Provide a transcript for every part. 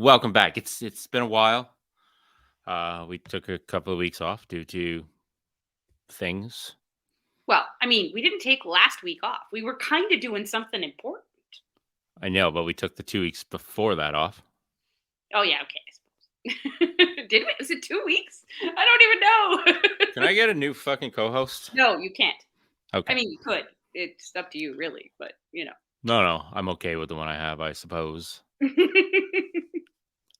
Welcome back. It's been a while. We took a couple of weeks off due to things. Well, I mean, we didn't take last week off. We were kind of doing something important. I know, but we took the 2 weeks before that off. Oh yeah, okay, I suppose. Did we? Was it 2 weeks? I don't even know. Can I get a new fucking co-host? No, you can't. I Okay. mean, you could. It's up to you, really. But No, I'm okay with the one I have, I suppose.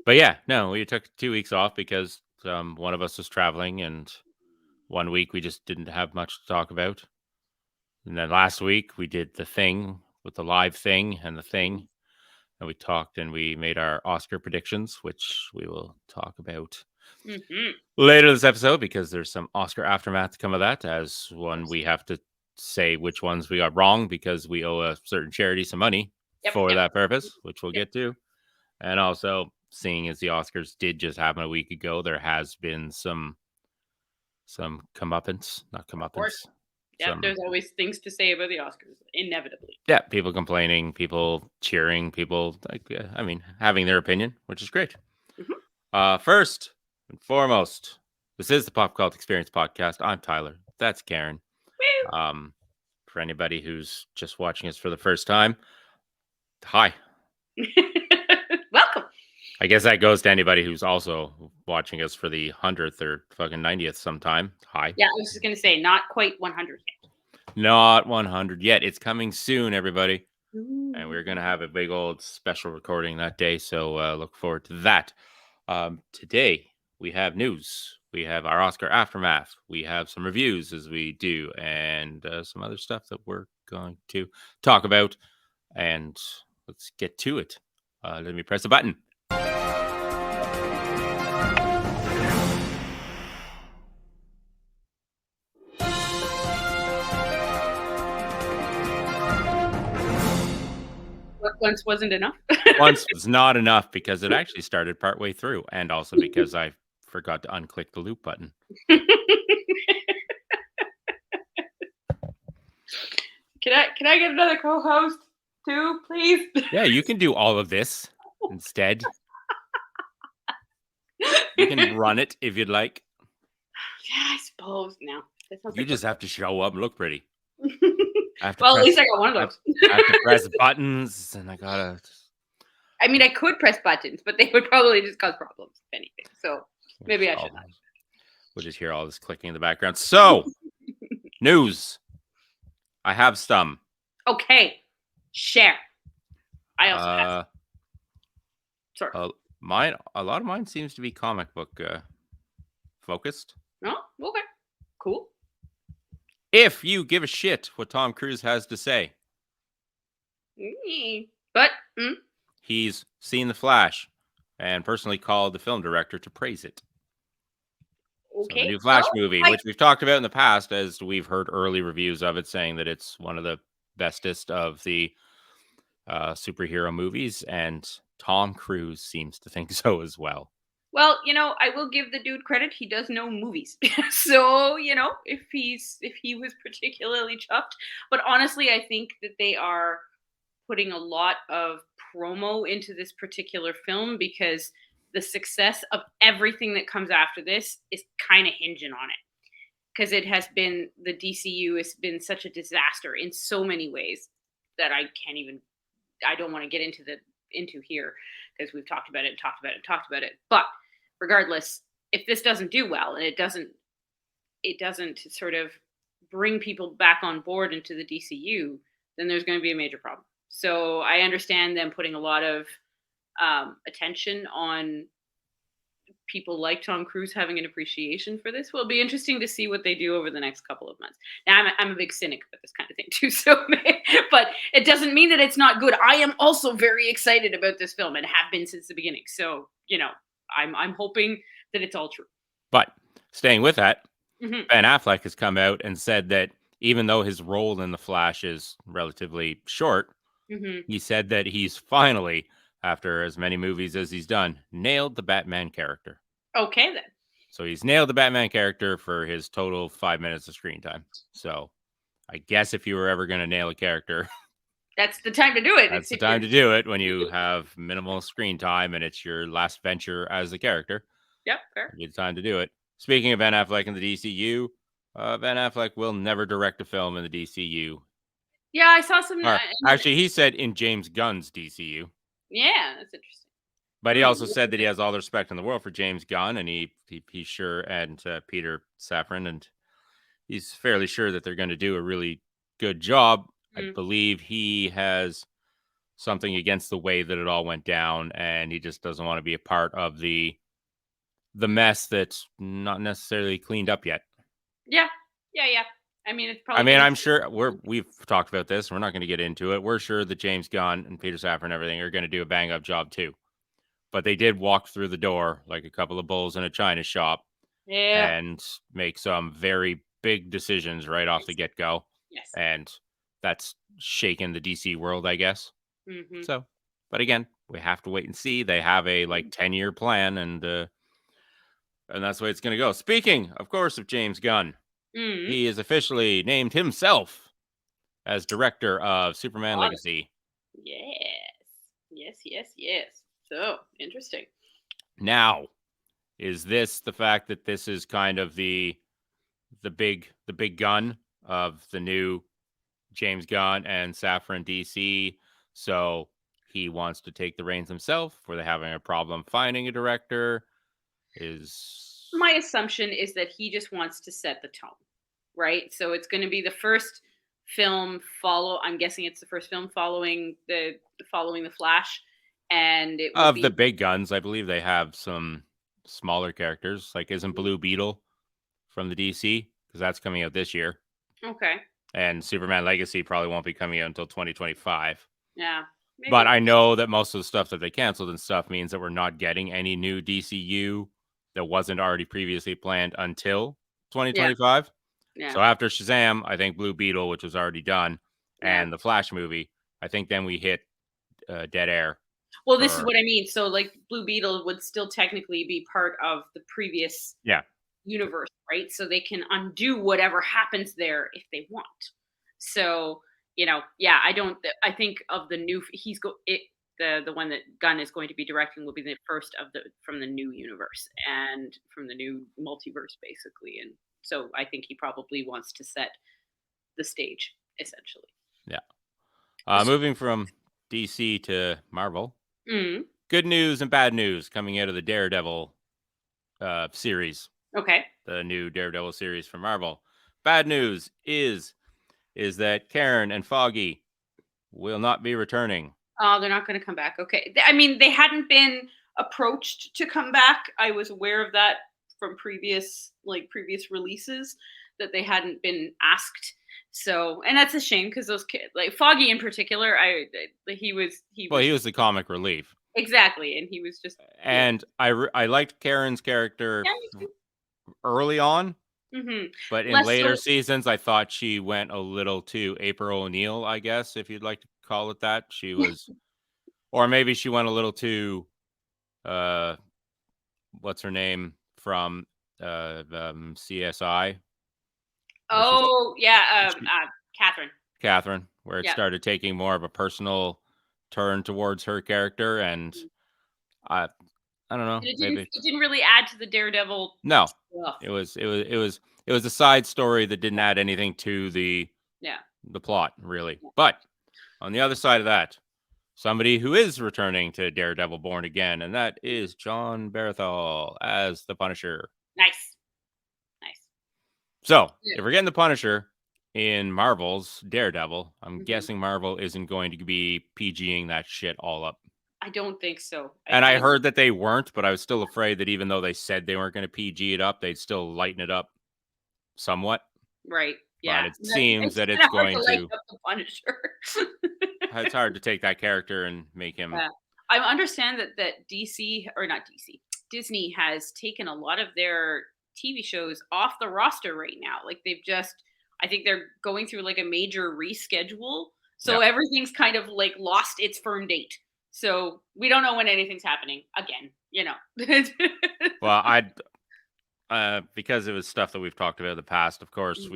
But yeah, no, we took 2 weeks off because one of us was traveling, and 1 week we just didn't have much to talk about. And then last week we did the thing with the live thing and the thing. And we talked and we made our Oscar predictions, which we will talk about hmm later this episode because there's some Oscar aftermath to come of that. As one, we have to say which ones we got wrong because we owe a certain charity some money Yep, for yep, that purpose, which we'll yep. get to. And also, seeing as the Oscars did just happen a week ago, there has been some comeuppance, not Of course. comeuppance, Yep. some There's always things to say about the Oscars, inevitably. yeah, people complaining, people cheering, people having their opinion, which is great. hmm First and foremost, this is the Pop Cult Experience podcast. I'm Tyler. That's Karen. Um, for anybody who's just watching us for the first time, hi. Woo! Welcome. I guess that goes to anybody who's also watching us for the 100th or fucking 90th sometime. Hi. Yeah, I was just gonna say, not quite 100 yet. Not 100 yet. It's coming soon, everybody. Ooh. And we're going to have a big old special recording that day. So look forward to that. Today, we have news. We have our Oscar aftermath. We have some reviews as we do, and some other stuff that we're going to talk about. And let's get to it. Let me press the button. Once wasn't enough. Once was not enough because it actually started partway through, and also because I forgot to unclick the loop button. Can I get another co-host too, please? Yeah, you can do all of this instead. You can run it if you'd like. Yeah, I suppose. No, You just have to show up and look pretty. Well, at least I got one of those. I have to press buttons, and I gotta. I mean, I could press buttons, but they would probably just cause problems, if anything. So maybe I should not. We'll just hear all this clicking in the background. So, news. I have some. Okay, share. I also have. Sorry. A lot of mine seems to be comic book focused. No, okay, cool. If you give a shit what Tom Cruise has to say, but he's seen The Flash and personally called the film director to praise it. Okay. So the new Flash movie, which we've talked about in the past, as we've heard early reviews of it saying that it's one of the bestest of the superhero movies, and Tom Cruise seems to think so as well. Well, I will give the dude credit. He does know movies. So, if he was particularly chuffed. But honestly, I think that they are putting a lot of promo into this particular film because the success of everything that comes after this is kind of hinging on it. Because it has been, the DCU has been such a disaster in so many ways that I don't want to get into here because we've talked about it. But regardless, if this doesn't do well and it doesn't sort of bring people back on board into the DCU, then there's going to be a major problem. So I understand them putting a lot of attention on people like Tom Cruise having an appreciation for this. Will be interesting to see what they do over the next couple of months. Now, I'm a big cynic about this kind of thing too, so but it doesn't mean that it's not good. I am also very excited about this film and have been since the beginning. So, I'm hoping that it's all true. But staying with that, Ben Affleck has come out and said that even though his role in The Flash is relatively short, he said that he's finally, after as many movies as he's done, nailed the Batman character. Okay, then. So he's nailed the Batman character for his total 5 minutes of screen time. So I guess if you were ever going to nail a character, That's the time to do it. That's It's the if you're time to do it when you have minimal screen time and it's your last venture as the character. Yep, fair. It's time to do it. Speaking of Ben Affleck in the DCU, Ben Affleck will never direct a film in the DCU. Yeah, I saw some. Or actually, he said in James Gunn's DCU. Yeah, that's interesting. But he also Hmm. said that he has all the respect in the world for James Gunn, and he's sure, and Peter Safran, and he's fairly sure that they're going to do a really good job. I Mm. believe he has something against the way that it all went down, and he just doesn't want to be a part of the mess that's not necessarily cleaned up yet. Yeah, yeah. I mean, it's I probably mean, going I'm sure to. we've talked about this. We're not going to get into it. We're sure that James Gunn and Peter Safran and everything are going to do a bang up job too. But they did walk through the door like a couple of bulls in a china shop Yeah. and make some very big decisions right off the Yes. get go. Yes. And that's shaken the DC world, I guess. Hmm. So, but again, we have to wait and see. They have a like 10-year plan, and that's the way it's going to go. Speaking, of course, of James Gunn, Mm. he is officially named himself as director of Superman Legacy. Yes. Yes. So interesting. Now, is this the fact that this is kind of the big gun of the new James Gunn and Safran DC? So he wants to take the reins himself. Were they having a problem finding a director? Is My assumption is that he just wants to set the tone, right? So it's going to be the first film follow. I'm guessing it's the first film following the Flash, and it will of the be big guns? I believe they have some smaller characters. Like, isn't Blue Beetle from the DC? Because that's coming out this year. okay. And Superman Legacy probably won't be coming out until 2025. Yeah, But maybe. I know that most of the stuff that they canceled and stuff means that we're not getting any new DCU that wasn't already previously planned until Yeah, 2025. yeah, So after Shazam, I think Blue Beetle, which was already done, yeah. and the Flash movie, I think then we hit dead air Well, this is for what I mean. So, like, Blue Beetle would still technically be part of the previous yeah. universe, right? So they can undo whatever happens there if they want. So, yeah, I think of the new he's go it the one that Gunn is going to be directing will be the first of the from the new universe and from the new multiverse basically. And so I think he probably wants to set the stage essentially. Yeah. Which Moving from DC to Marvel. mm, Good news and bad news coming out of the Daredevil series, okay. the new Daredevil series from Marvel. Bad news is that Karen and Foggy will not be returning. Oh, they're not going to come back. Okay. I mean, they hadn't been approached to come back. I was aware of that from previous releases that they hadn't been asked. So, and that's a shame because those kids, like Foggy in particular, he Well, was he was the comic relief, exactly, and he was just and I liked Karen's character yeah, me too. early on, but in Less later so, seasons, I thought she went a little too April O'Neil, I guess, if you'd like to call it that. She was, or maybe she went a little too, uh, what's her name from CSI, where oh yeah, she Catherine. Catherine, where it Yeah. started taking more of a personal turn towards her character, and Mhm. I I don't know, And maybe it didn't really add to the Daredevil no, stuff. it was a side story that didn't add anything to Yeah. the plot really. Yeah. But on the other side of that, somebody who is returning to Daredevil Born Again, and that is John Barathol as the Punisher. Nice. Nice. So Yeah. if we're getting the Punisher in Marvel's Daredevil, I'm Mhm. guessing Marvel isn't going to be PGing that shit all up. I don't think so. And I I heard that they weren't, but I was still afraid that even though they said they weren't going to PG it up, they'd still lighten it up somewhat. right. But Yeah. it seems It's that kind it's of hard to going like to, up the Punisher. it's hard to take that character and make him. Yeah. I understand that DC or not DC, Disney has taken a lot of their TV shows off the roster right now. Like I think they're going through like a major reschedule. So Yeah. everything's kind of like lost its firm date. So we don't know when anything's happening again. Well, because it was stuff that we've talked about in the past, of course,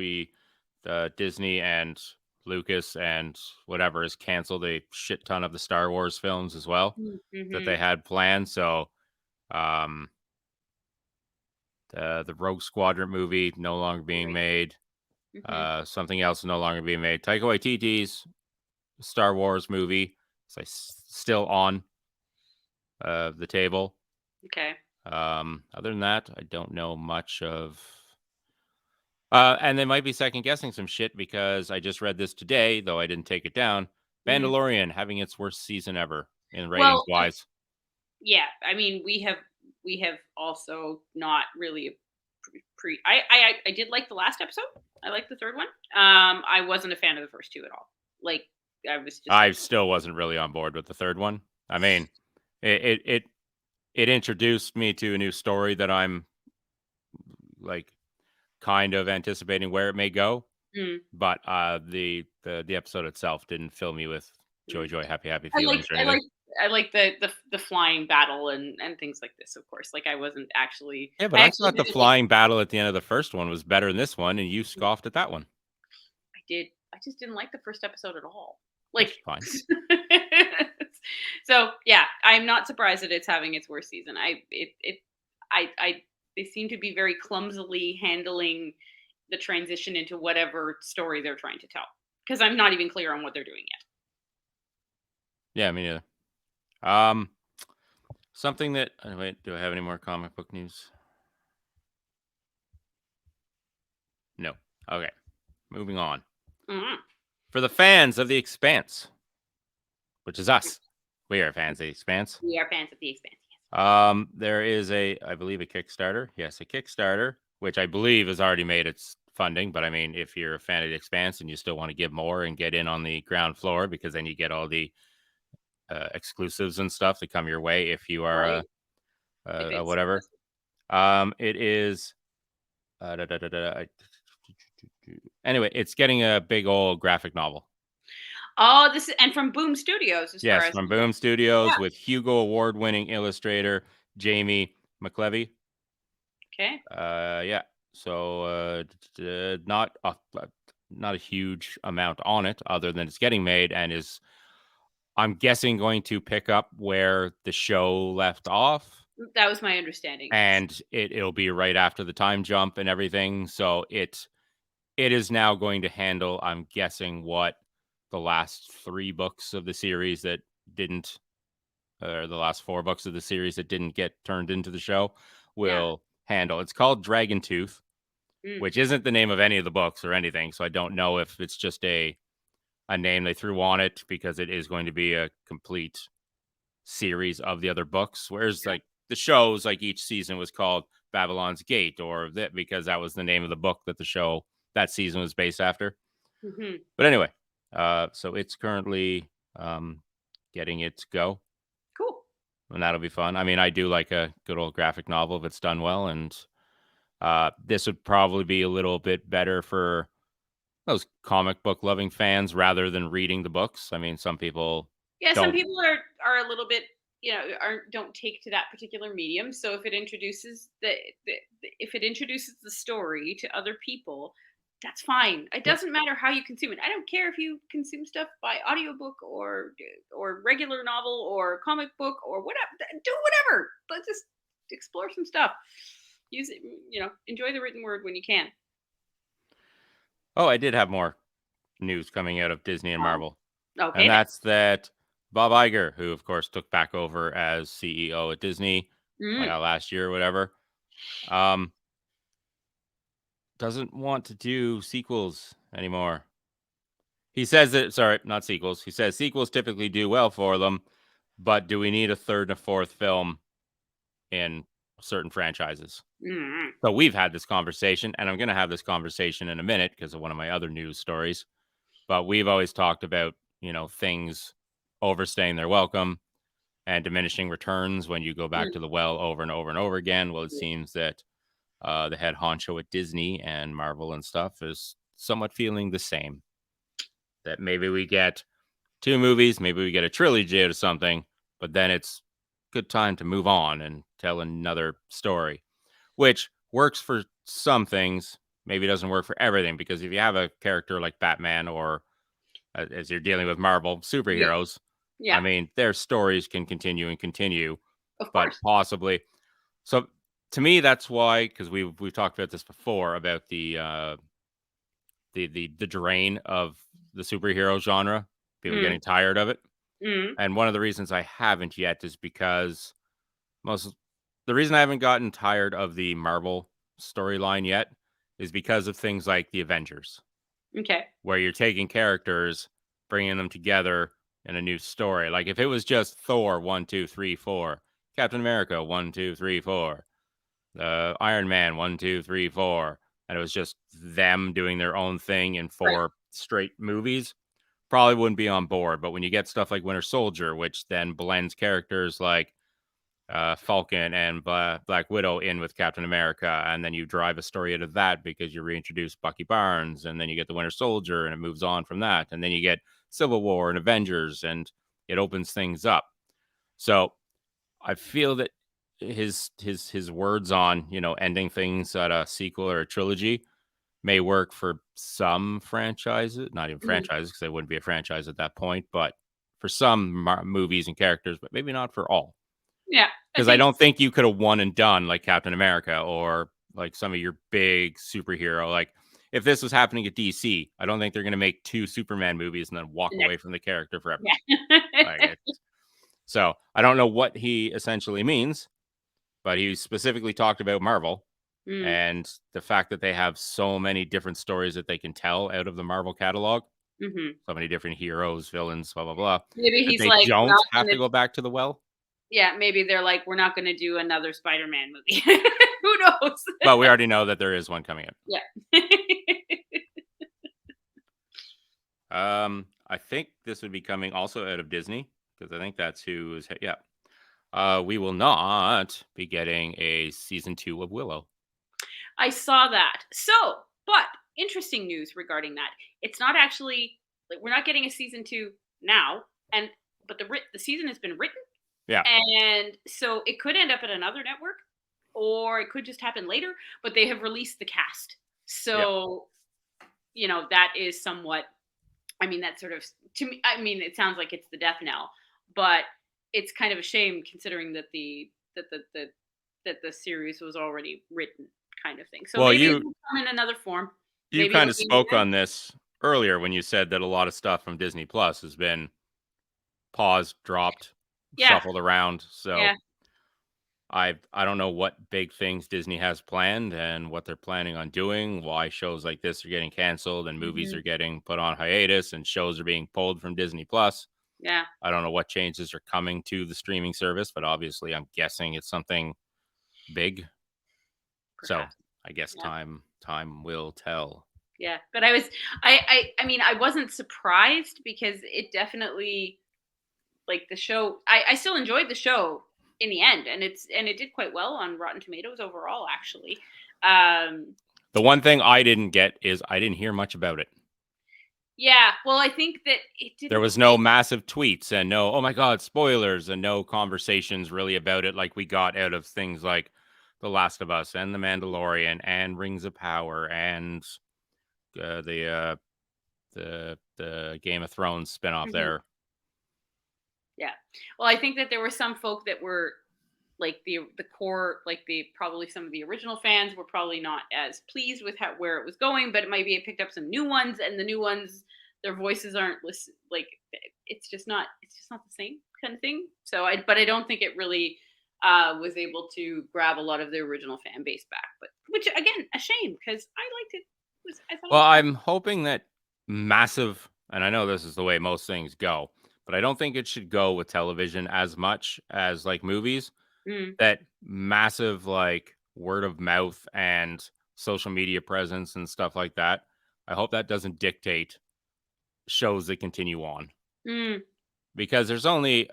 Disney and Lucas and whatever has canceled a shit ton of the Star Wars films as well that Mm-hmm. they had planned. So um, the Rogue Squadron movie no longer being Right. made. Mm-hmm. Something else no longer being made. Taika Waititi's Star Wars movie is still on the table. Okay. Other than that, I don't know much of. And they might be second guessing some shit because I just read this today, though I didn't take it down. Mm-hmm. Mandalorian having its worst season ever in ratings Well, wise. yeah. I mean, we have also not really I did like the last episode. I liked the third one. I wasn't a fan of the first two at all. Like I was just I like, still wasn't really on board with the third one. I mean, it it it introduced me to a new story that I'm like kind of anticipating where it may go. mm, But the episode itself didn't fill me with mm. joy, happy, happy I like feelings or I anything. like I like the flying battle and things like this. Of course, like I wasn't actually. Yeah, but I I actually thought the didn't like. flying battle at the end of the first one was better than this one, and you scoffed at that one. I did. I just didn't like the first episode at all. That's Like, fine. so yeah, I'm not surprised that it's having its worst season. I they seem to be very clumsily handling the transition into whatever story they're trying to tell. Because I'm not even clear on what they're doing yet. Yeah, me neither. Um, something that wait, do I have any more comic book news? No. Okay, moving on. Mhm. For the fans of The Expanse, which is us, we are fans of The Expanse. We are fans of the Expanse. There is I believe, a Kickstarter. Yes, a Kickstarter, which I believe has already made its funding. But I mean, if you're a fan of The Expanse and you still want to give more and get in on the ground floor, because then you get all the exclusives and stuff that come your way if you are Right. If a it's whatever. It is. Anyway, it's getting a big old graphic novel. oh, this is and from Boom Studios, as far Yes, as from I know. Boom Studios Yeah. with Hugo Award-winning illustrator Jamie McLevy. Okay. Yeah. So not a huge amount on it, other than it's getting made and is, I'm guessing, going to pick up where the show left off, That was my understanding. Yes. and it'll be right after the time jump and everything. So it is now going to handle, I'm guessing, what the last 3 books of the series that didn't, or the last 4 books of the series that didn't get turned into the show Yeah. will handle. It's called Dragon Tooth, Mm. which isn't the name of any of the books or anything. So I don't know if it's just a name they threw on it because it is going to be a complete series of the other books. Whereas Yeah. like the shows, like each season was called Babylon's Gate, or that because that was the name of the book that the show that season was based after. Hmm. But anyway, so it's currently getting its go, Cool. and that'll be fun. I mean, I do like a good old graphic novel if it's done well, and this would probably be a little bit better for those comic book loving fans rather than reading the books. I mean, some people Yeah, some don't. people are a little bit, aren't don't take to that particular medium. So if it introduces if it introduces the story to other people, that's fine. It Yeah. doesn't matter how you consume it. I don't care if you consume stuff by audiobook or regular novel or comic book or whatever. Do whatever. Let's just explore some stuff. Use it, enjoy the written word when you can. Oh, I did have more news coming out of Disney and Oh, Marvel, okay and then. that's that Bob Iger, who of course took back over as CEO at Disney Mm, last year or whatever, um, doesn't want to do sequels anymore. He says that, sorry, not sequels. He says sequels typically do well for them, but do we need a third and a fourth film in certain franchises? mm, So we've had this conversation, and I'm going to have this conversation in a minute because of one of my other news stories. But we've always talked about, things overstaying their welcome and diminishing returns when you go back mm. to the well over and over and over again. Well, it seems that the head honcho at Disney and Marvel and stuff is somewhat feeling the same. That maybe we get 2 movies, maybe we get a trilogy out of something, but then it's good time to move on and tell another story, which works for some things, maybe doesn't work for everything. Because if you have a character like Batman or as you're dealing with Marvel Yeah. superheroes. I Yeah. mean, their stories can continue and continue, Of but course. possibly. So to me, that's why, because we've talked about this before about the drain of the superhero genre, people Mm. getting tired of it. Mm. And one of the reasons I haven't yet is because most the reason I haven't gotten tired of the Marvel storyline yet is because of things like the Avengers, Okay. where you're taking characters, bringing them together in a new story. Like if it was just Thor 1, 2, 3, 4, Captain America 1, 2, 3, 4, Iron Man 1, 2, 3, 4, and it was just them doing their own thing in Right. 4 straight movies, probably wouldn't be on board. But when you get stuff like Winter Soldier, which then blends characters like Falcon and Black Widow in with Captain America, and then you drive a story out of that because you reintroduce Bucky Barnes, and then you get the Winter Soldier, and it moves on from that, and then you get Civil War and Avengers, and it opens things up. So I feel that his words on ending things at a sequel or a trilogy may work for some franchises, not even Mhm. franchises because they wouldn't be a franchise at that point, but for some movies and characters, but maybe not for all. Yeah. I Because I think don't think you could have one and done like Captain America or like some of your big superhero. Like if this was happening at DC, I don't think they're going to make 2 Superman movies and then walk the away next. from the character forever. Like Yeah. it, so I don't know what he essentially means, but he specifically talked about Marvel Mm. and the fact that they have so many different stories that they can tell out of the Marvel catalog, Mhm. so many different heroes, villains, blah blah blah, Maybe that he's they like, "We're don't not have gonna." to go back to the well. Yeah, maybe they're like, "We're not gonna do another Spider-Man movie." Who knows? But we already know that there is one coming out. Yeah. I think this would be coming also out of Disney because I think that's who is. Yeah, we will not be getting a season 2 of Willow. I saw that. So, but interesting news regarding that. It's not actually like we're not getting a season 2 now, and but the season has been written, Yeah, and so it could end up at another network, or it could just happen later. But they have released the cast, yeah. so that is somewhat. I mean, that sort of to me. I mean, it sounds like it's the death knell, but it's kind of a shame considering that the series was already written, kind of thing. So Well, maybe you it'll come in another form. you Maybe kind it'll of be in spoke the end. on this earlier when you said that a lot of stuff from Disney Plus has been paused, dropped, Yeah, shuffled around. So yeah. I don't know what big things Disney has planned and what they're planning on doing, why shows like this are getting canceled and movies Mhm. are getting put on hiatus and shows are being pulled from Disney Plus. Yeah, I don't know what changes are coming to the streaming service, but obviously I'm guessing it's something big. So perhaps. I guess Yeah, time will tell. yeah. But I mean, I wasn't surprised because it definitely like the show. I still enjoyed the show in the end, and it did quite well on Rotten Tomatoes overall, actually. Um, The one thing I didn't get is I didn't hear much about it. yeah. Well, I think that it There didn't was no get. massive tweets and no, oh my God, spoilers, and no conversations really about it like we got out of things like The Last of Us and The Mandalorian and Rings of Power and uh, the uh, the Game of Thrones spinoff Mhm. there. Yeah. Well, I think that there were some folk that were like the core, like the probably some of the original fans were probably not as pleased with how where it was going, but it might be it picked up some new ones, and the new ones, their voices aren't like it's just not the same kind of thing. So but I don't think it really was able to grab a lot of the original fan base back, but which again a shame because I liked it. I thought it Well, was fun. I'm hoping that massive, and I know this is the way most things go, but I don't think it should go with television as much as like movies. Mm, That massive like word of mouth and social media presence and stuff like that. I hope that doesn't dictate shows that continue on mm, because there's only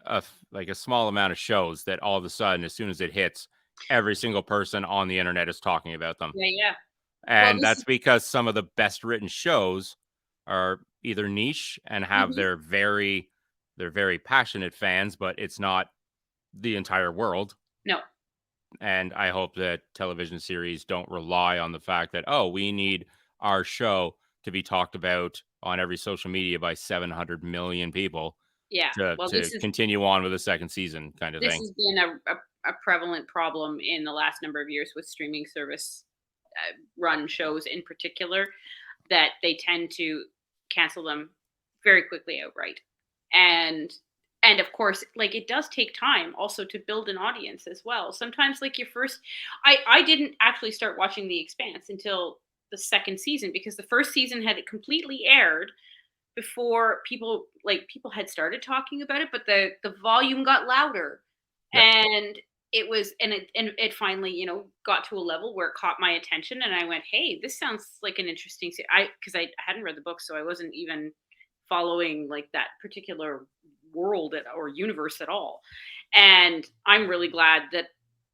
like a small amount of shows that all of a sudden, as soon as it hits, every single person on the internet is talking about them. yeah, yeah. Well, And this that's is. because some of the best written shows are either niche and have Mhm. their very passionate fans, but it's not the entire world. No. And I hope that television series don't rely on the fact that, oh, we need our show to be talked about on every social media by 700 million people Yeah. to Well, to continue on with the second season kind of this thing. has been a prevalent problem in the last number of years with streaming service run shows in particular, that they tend to cancel them very quickly outright. And and of course, like, it does take time also to build an audience as well. Sometimes, like, your first, I didn't actually start watching The Expanse until the second season, because the first season had completely aired before people had started talking about it, but the volume got louder, Yeah. and it finally, got to a level where it caught my attention, and I went, hey, this sounds like an interesting because I hadn't read the book, so I wasn't even following like that particular or universe at all. And I'm really glad that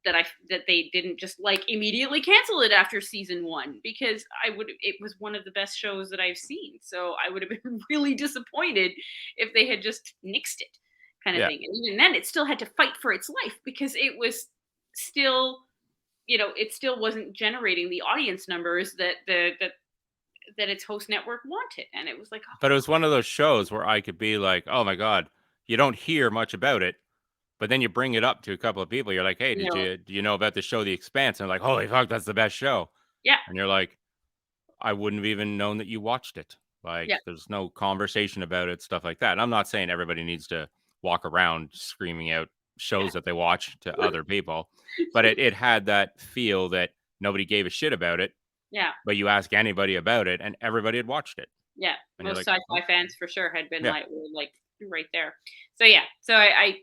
they didn't just like immediately cancel it after season one, because it was one of the best shows that I've seen. So I would have been really disappointed if they had just nixed it, kind of Yeah. thing. And even then it still had to fight for its life, because it was still, it still wasn't generating the audience numbers that its host network wanted. And it was like, oh, But it was one of those shows where I could be like, "Oh my god," you don't hear much about it, but then you bring it up to a couple of people. You're like, "Hey, you know, do you know about the show The Expanse?" And they're like, "Holy fuck, that's the best show." yeah, And you're like, "I wouldn't have even known that you watched it." yeah, Like, there's no conversation about it, stuff like that. And I'm not saying everybody needs to walk around screaming out yeah, shows that they watch to other people, but it had that feel that nobody gave a shit about it, yeah. but you ask anybody about it and everybody had watched it. Yeah, And you're most like, "Oh, sci-fi fans for sure had been yeah." were like right there. So yeah, so I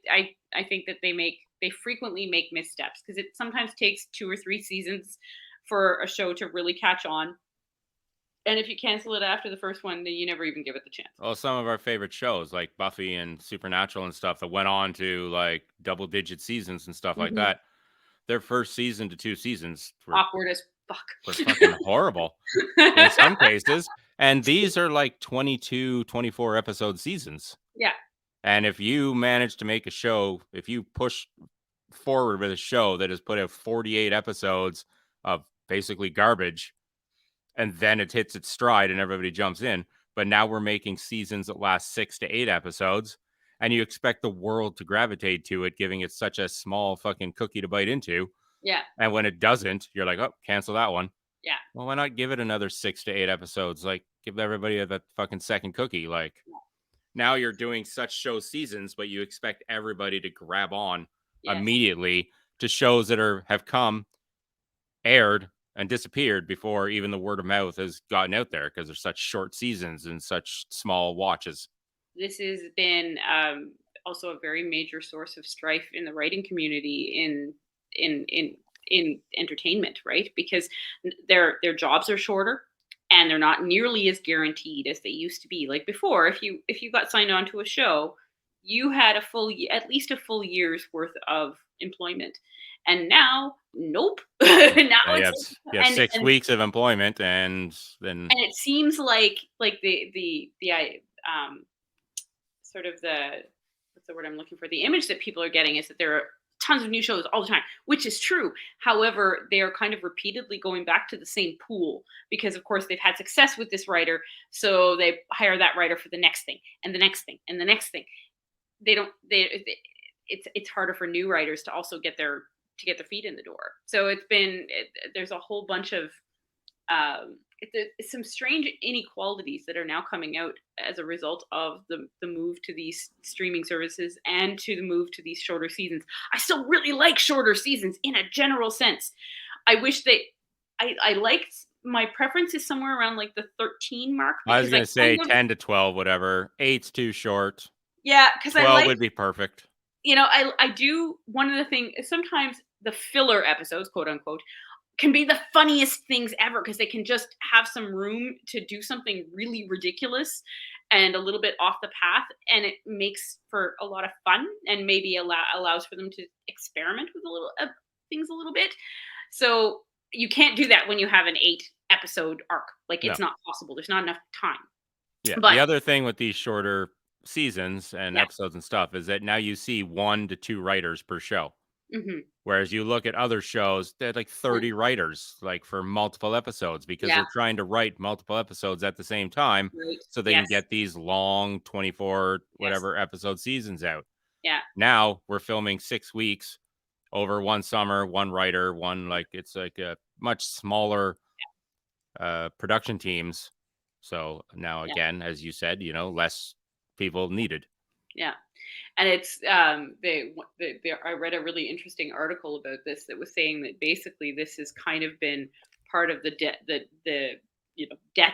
think that they frequently make missteps, because it sometimes takes 2 or 3 seasons for a show to really catch on. And if you cancel it after the first one, then you never even give it the chance. Well, some of our favorite shows like Buffy and Supernatural and stuff that went on to like double digit seasons and stuff like Mhm. that. Their first season to 2 seasons Awkward as fuck. were fucking horrible in some cases. And these are like 22, 24 episode seasons. Yeah, And if you manage to make a show, if you push forward with a show that has put out 48 episodes of basically garbage, and then it hits its stride and everybody jumps in. But now we're making seasons that last 6 to 8 episodes, and you expect the world to gravitate to it, giving it such a small fucking cookie to bite into. yeah, And when it doesn't, you're like, oh, cancel that one. yeah, Well, why not give it another 6 to 8 episodes? Like, give everybody that fucking second cookie. Like, now you're doing such show seasons, but you expect everybody to grab on yes. immediately to shows that have come, aired, and disappeared before even the word of mouth has gotten out there because they're such short seasons and such small watches. This has been also a very major source of strife in the writing community in in in entertainment, right? Because their jobs are shorter, and they're not nearly as guaranteed as they used to be. Like before, if you got signed on to a show, you had at least a full year's worth of employment. And now, nope. Now Yeah, it's you have and six and weeks of employment, and then and it seems like sort of the what's the word I'm looking for? The image that people are getting is that there are tons of new shows all the time, which is true. However, they are kind of repeatedly going back to the same pool, because of course they've had success with this writer, so they hire that writer for the next thing and the next thing and the next thing. They don't it's harder for new writers to also get their feet in the door. So there's a whole bunch of it's some strange inequalities that are now coming out as a result of the move to these streaming services and to the move to these shorter seasons. I still really like shorter seasons in a general sense. I wish I liked my preference is somewhere around like the 13 mark, I was because I gonna say kind of 10 to 12, whatever. Eight's too short. yeah, because I 12 like would be perfect. I do one of the things sometimes the filler episodes, quote unquote, can be the funniest things ever, because they can just have some room to do something really ridiculous and a little bit off the path, and it makes for a lot of fun, and maybe allows for them to experiment with a little things a little bit. So you can't do that when you have an 8 episode arc. Like, No. it's not possible. There's not enough time. Yeah. But The other thing with these shorter seasons and yeah, episodes and stuff is that now you see 1 to 2 writers per show. Mhm. Whereas you look at other shows, they had like Right. 30 writers, like for multiple episodes, because Yeah. they're trying to write multiple episodes at the same time Right. so they can Yes. get these long 24 Yes. whatever episode seasons out. Yeah. Now we're filming 6 weeks over one summer, one writer, one like it's like a much smaller production teams. So now Yeah. again, as you said, less people needed. Yeah. And it's I read a really interesting article about this that was saying that basically this has kind of been part of the death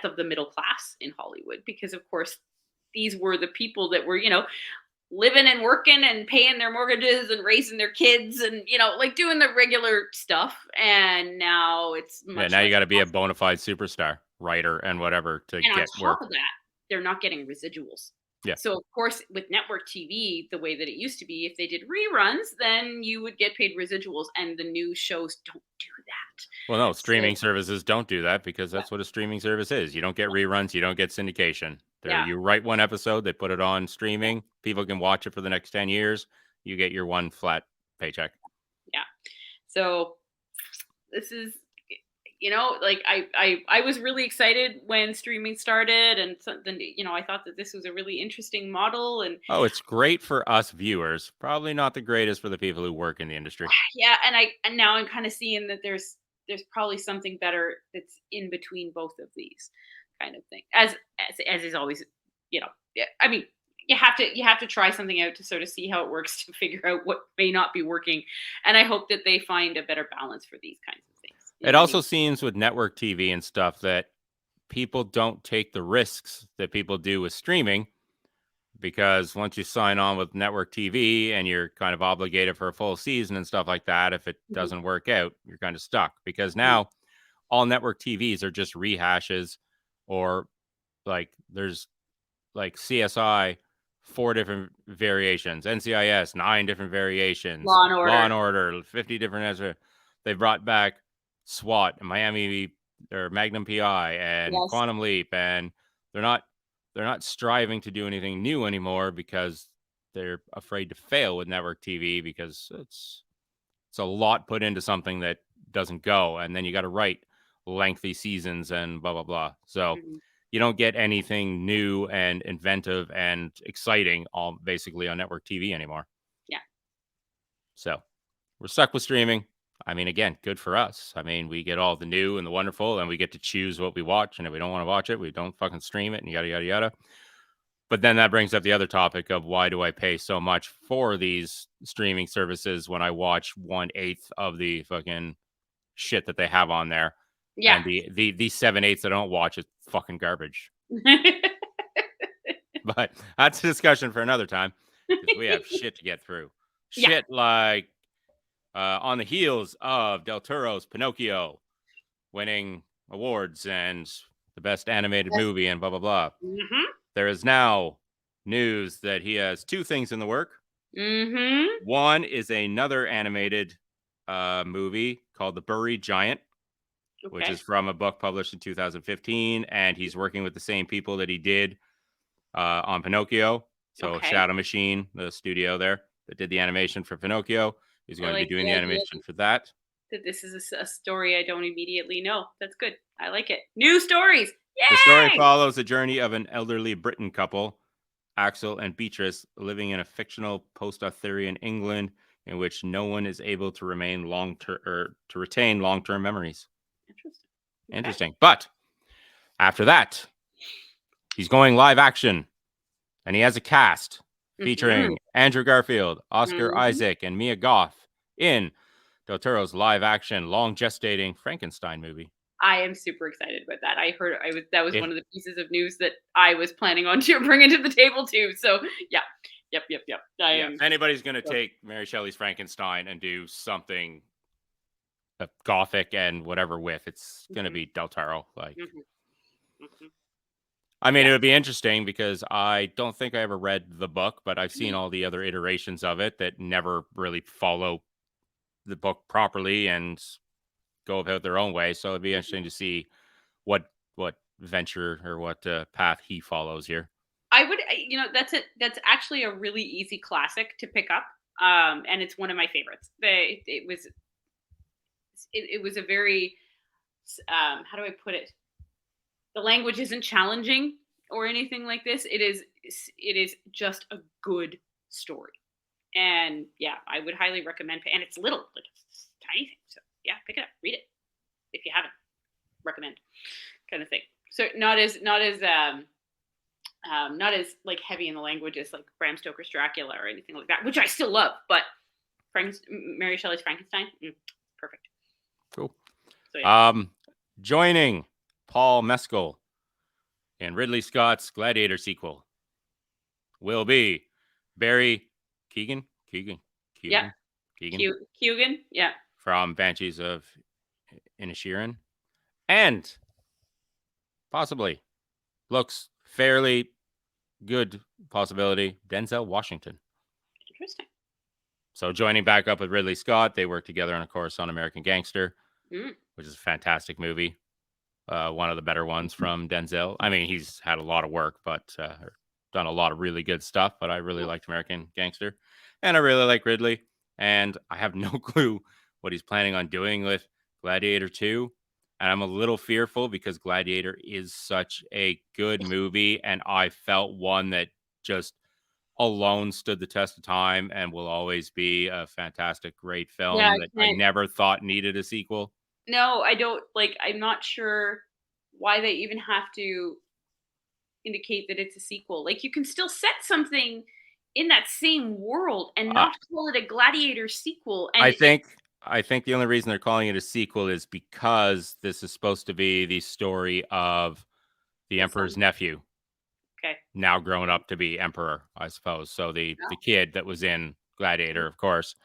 of the middle class in Hollywood, because of course these were the people that were living and working and paying their mortgages and raising their kids and like doing the regular stuff, and now it's Yeah, much now you less got to be a possible. bona fide superstar, writer, and whatever to And on get top work. of that, they're not getting residuals. Yeah. So, of course, with network TV, the way that it used to be, if they did reruns, then you would get paid residuals, and the new shows don't do that. Well, no, So, streaming services don't do that because yeah, that's what a streaming service is. You don't get reruns, you don't get syndication. There, yeah, you write one episode, they put it on yeah, streaming, people can watch it for the next 10 years. You get your one flat paycheck. yeah. So, this is like I was really excited when streaming started, and something I thought that this was a really interesting model. And Oh, it's great for us viewers. Probably not the greatest for the people who work in the industry. yeah, and now I'm kind of seeing that there's probably something better that's in between both of these kind of thing. As is always, yeah, I mean, you have to try something out to sort of see how it works to figure out what may not be working. And I hope that they find a better balance for these kinds of things It in the also meantime. seems with network TV and stuff that people don't take the risks that people do with streaming because once you sign on with network TV and you're kind of obligated for a full season and stuff like that, if it Mhm, doesn't work out, you're kind of stuck because mhm. now all network TVs are just rehashes or like there's like CSI, 4 different variations, NCIS, 9 different variations, Law and Law Order. and Order, 50 different. They brought back SWAT, Miami or Magnum PI, and Yes. Quantum Leap, and they're not they're not striving to do anything new anymore because they're afraid to fail with network TV because it's a lot put into something that doesn't go, and then you got to write lengthy seasons and blah blah blah. So Mhm. you don't get anything new and inventive and exciting all basically on network TV anymore. Yeah. So we're stuck with streaming. I mean, again, good for us. I mean, we get all the new and the wonderful, and we get to choose what we watch. And if we don't want to watch it, we don't fucking stream it and yada, yada, yada. But then that brings up the other topic of why do I pay so much for these streaming services when I watch 1/8 of the fucking shit that they have on there, Yeah. and the 7/8 I don't watch is fucking garbage. But that's a discussion for another time because we have shit to get through. Yeah. Shit like on the heels of Del Toro's Pinocchio winning awards and the best animated Yes. movie and blah blah blah. Mhm. There is now news that he has 2 things in the work. Mhm. One is another animated movie called The Buried Giant, which is Okay. from a book published in 2015, and he's working with the same people that he did on Pinocchio. So Okay. Shadow Machine, the studio there that did the animation for Pinocchio, is I going to be like doing the the idea animation for that. that this is a story I don't immediately know. That's good. I like it. New stories. The story Yay! follows the journey of an elderly Briton couple, Axel and Beatrice, living in a fictional post-Arthurian England in which no one is able to remain long term or to retain long-term memories. Interesting. Okay. Interesting. But after that, he's going live action and he has a cast Mhm. featuring Andrew Garfield, Oscar Mhm. Isaac, and Mia Goth in Del Toro's live action, long gestating Frankenstein movie. I am super excited about that. I heard I was that was If one of the pieces of news that I was planning on to bring into the table too. So yeah. Yep, yep, yep. I Yeah, am if anybody's going to so take Mary Shelley's Frankenstein and do something gothic and whatever with, it's going to mhm, be Del Toro. Like, mhm, mhm. I mean, Yeah. it would be interesting because I don't think I ever read the book, but I've seen Mm, all the other iterations of it that never really follow the book properly and go about their own way. So it'd be mhm. interesting to see what venture or what path he follows here. That's it. That's actually a really easy classic to pick up. and it's one of my favorites. It was a very how do I put it? The language isn't challenging or anything like this. It is just a good story. And yeah, I would highly recommend. And it's little, like it's a tiny thing. So yeah, pick it up, read it if you haven't. Recommend, kind of thing. So not as like heavy in the language as like Bram Stoker's Dracula or anything like that, which I still love. But Mary Shelley's Frankenstein, perfect. Cool. So yeah, Joining Paul Mescal in Ridley Scott's Gladiator sequel will be Barry Keoghan. yeah, Keoghan Keoghan, yeah. from Banshees of Inisherin, and possibly looks fairly good possibility Denzel Washington. Interesting. So joining back up with Ridley Scott, they worked together, of course, on American Gangster, Mm. which is a fantastic movie. One of the better ones from Denzel. I mean, he's had a lot of work, but done a lot of really good stuff. But I really liked American Gangster, and I really like Ridley. And I have no clue what he's planning on doing with Gladiator 2. And I'm a little fearful because Gladiator is such a good movie, and I felt one that just alone stood the test of time and will always be a fantastic, great Yeah, film I that I can't. never thought needed a sequel. No, I don't like. I'm not sure why they even have to indicate that it's a sequel. Like you can still set something in that same world and Uh, not call it a Gladiator sequel. And I think I think the only reason they're calling it a sequel is because this is supposed to be the story of the the son. emperor's nephew, Okay. now grown up to be emperor, I suppose. So the Oh, kid that was in Gladiator, of course,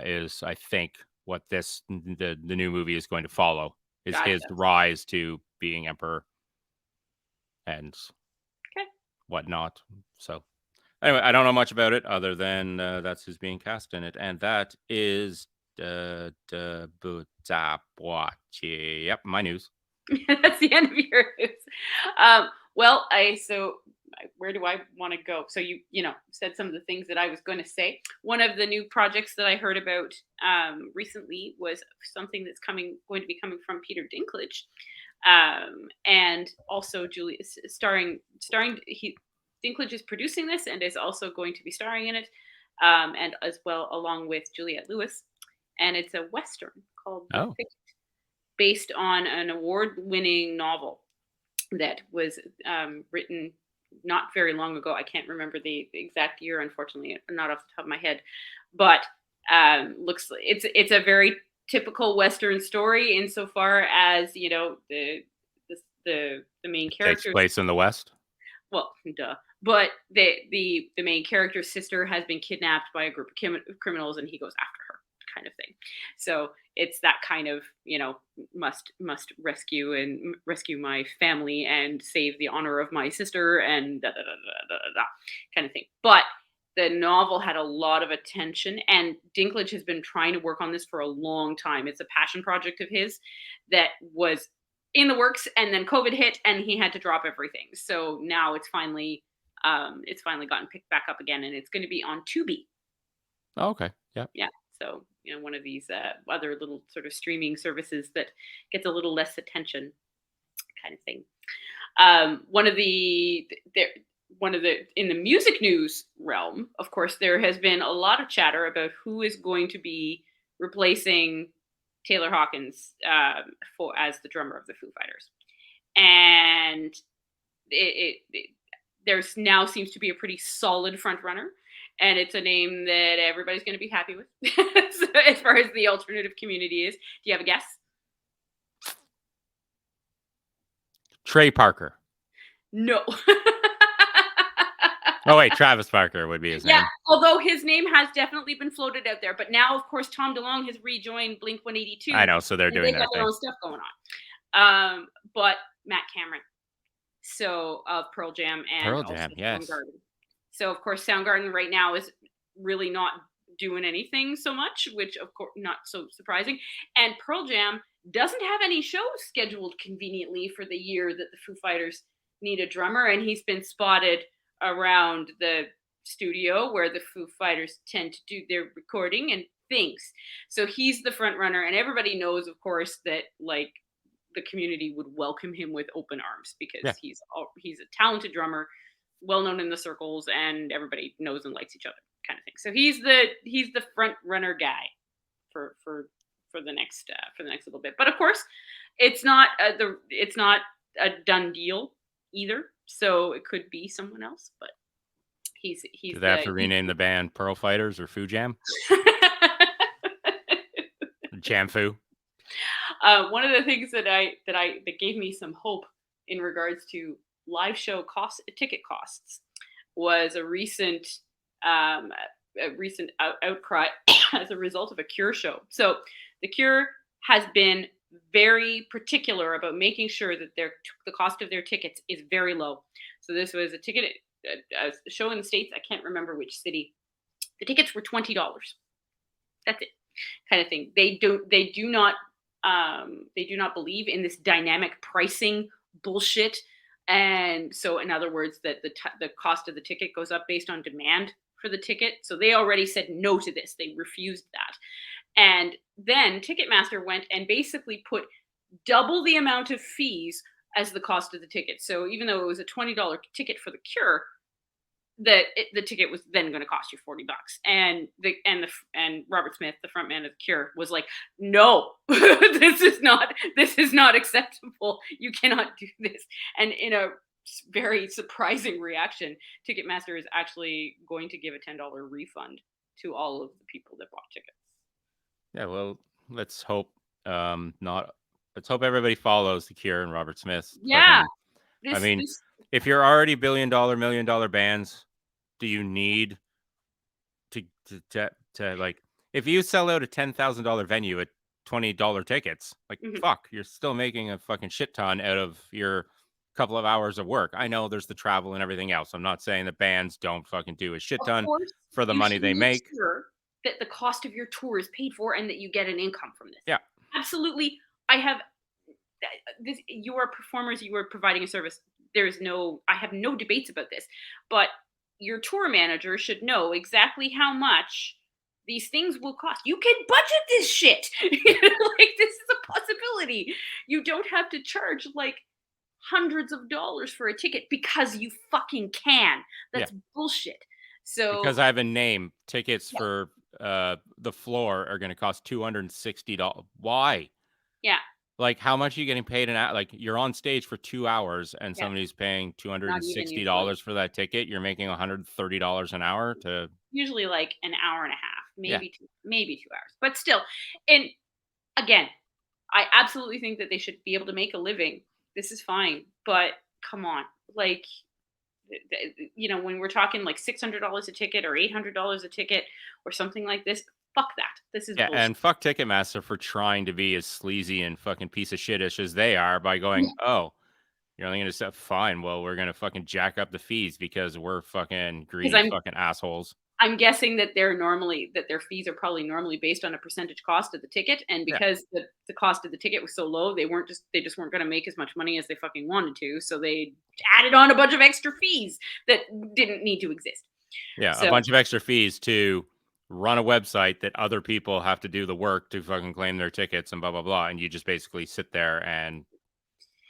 is I think what the new movie is going to follow is his gotcha. rise to being emperor and Okay. whatnot. So anyway, I don't know much about it other than that's who's being cast in it, and that is Yep, my news. That's the end of your news. Well, where do I want to go? So you said some of the things that I was going to say. One of the new projects that I heard about recently was something that's going to be coming from Peter Dinklage, and also Julie starring. Dinklage is producing this and is also going to be starring in it, and as well along with Juliette Lewis, and it's a western called The Oh, Thicket, based on an award-winning novel that was written not very long ago. I can't remember the exact year, unfortunately, not off the top of my head, but looks it's a very typical Western story insofar as the main takes characters. place in the West. Well, duh. But the main character's sister has been kidnapped by a group of criminals, and he goes after her, kind of thing. So it's that kind of must rescue my family and save the honor of my sister and da da da da da da kind of thing. But the novel had a lot of attention, and Dinklage has been trying to work on this for a long time. It's a passion project of his that was in the works, and then COVID hit, and he had to drop everything. So now it's finally gotten picked back up again, and it's going to be on Tubi. Oh, okay. Yeah. Yeah. So one of these other little sort of streaming services that gets a little less attention, kind of thing. One of the there. One of the in the music news realm, of course, there has been a lot of chatter about who is going to be replacing Taylor Hawkins for as the drummer of the Foo Fighters, and there's now seems to be a pretty solid front runner, and it's a name that everybody's going to be happy with. So as far as the alternative community is, do you have a guess? Trey Parker. No. Oh wait, Travis Parker would be his Yeah, name. although his name has definitely been floated out there, but now, of course, Tom DeLonge has rejoined Blink 182, I know, so they're and doing they've their got their thing. own stuff going on. But Matt Cameron, so of Pearl Jam and Pearl also Jam, yes. Soundgarden. So of course, Soundgarden right now is really not doing anything so much, which of course not so surprising. And Pearl Jam doesn't have any shows scheduled conveniently for the year that the Foo Fighters need a drummer, and he's been spotted around the studio where the Foo Fighters tend to do their recording and things. So he's the front runner, and everybody knows, of course, that like the community would welcome him with open arms because Yeah. he's a talented drummer, well known in the circles, and everybody knows and likes each other, kind of thing. So he's the front runner guy for for the next little bit. But of course, it's not a done deal either. So it could be someone else, but Do he's they have to rename the band Pearl Fighters or Foo Jam? Jam Foo? One of the things that gave me some hope in regards to live show ticket costs was um, a recent outcry as a result of a Cure show. So the Cure has been very particular about making sure that the cost of their tickets is very low. So this was a show in the States. I can't remember which city. The tickets were $20. That's it, kind of thing. They do not believe in this dynamic pricing bullshit. And so, in other words, that the cost of the ticket goes up based on demand for the ticket. So they already said no to this. They refused that. And then Ticketmaster went and basically put double the amount of fees as the cost of the ticket. So even though it was a $20 ticket for the Cure, the ticket was then going to cost you $40. And Robert Smith, the front man of the Cure, was like, no, this is not acceptable. You cannot do this. And in a very surprising reaction, Ticketmaster is actually going to give a $10 refund to all of the people that bought tickets. Yeah, well, let's hope not let's hope everybody follows the Cure and Robert Smith. Yeah, Fucking I this mean, this if you're already $1 billion, $1 million bands, do you need to like if you sell out a $10,000 venue at $20 tickets, like mhm. fuck, you're still making a fucking shit ton out of your couple of hours of work. I know there's the travel and everything else. I'm not saying that bands don't fucking do a shit Of ton course, for the you money should they make make. sure that the cost of your tour is paid for and that you get an income from this. Yeah. Absolutely. I have this. You are performers. You are providing a service. I have no debates about this. But your tour manager should know exactly how much these things will cost. You can budget this shit. Like this is a possibility. You don't have to charge like hundreds of dollars for a ticket because you fucking can. Yeah. That's bullshit. So Because I have a name, tickets yeah, for the floor are going to cost $260. Why? yeah, Like, how much are you getting paid an hour? Like, you're on stage for 2 hours and yeah. somebody's paying Not even usually. $260 for that ticket. You're making $130 an hour to, Usually like an hour and a half, yeah, maybe 2 hours. But still, and again, I absolutely think that they should be able to make a living. This is fine, but come on, like when we're talking like $600 a ticket or $800 a ticket or something like this, fuck that. This is yeah. bullshit. And fuck Ticketmaster for trying to be as sleazy and fucking piece of shitish as they are by going, Yeah. oh, you're only going to say, fine. Well, we're going to fucking jack up the fees because we're fucking Because greedy fucking assholes. I'm guessing that their fees are probably normally based on a percentage cost of the ticket, and Yeah. because the cost of the ticket was so low, they just weren't going to make as much money as they fucking wanted to, so they added on a bunch of extra fees that didn't need to exist. Yeah, a So bunch of extra fees to run a website that other people have to do the work to fucking claim their tickets and blah blah blah, and you just basically sit there and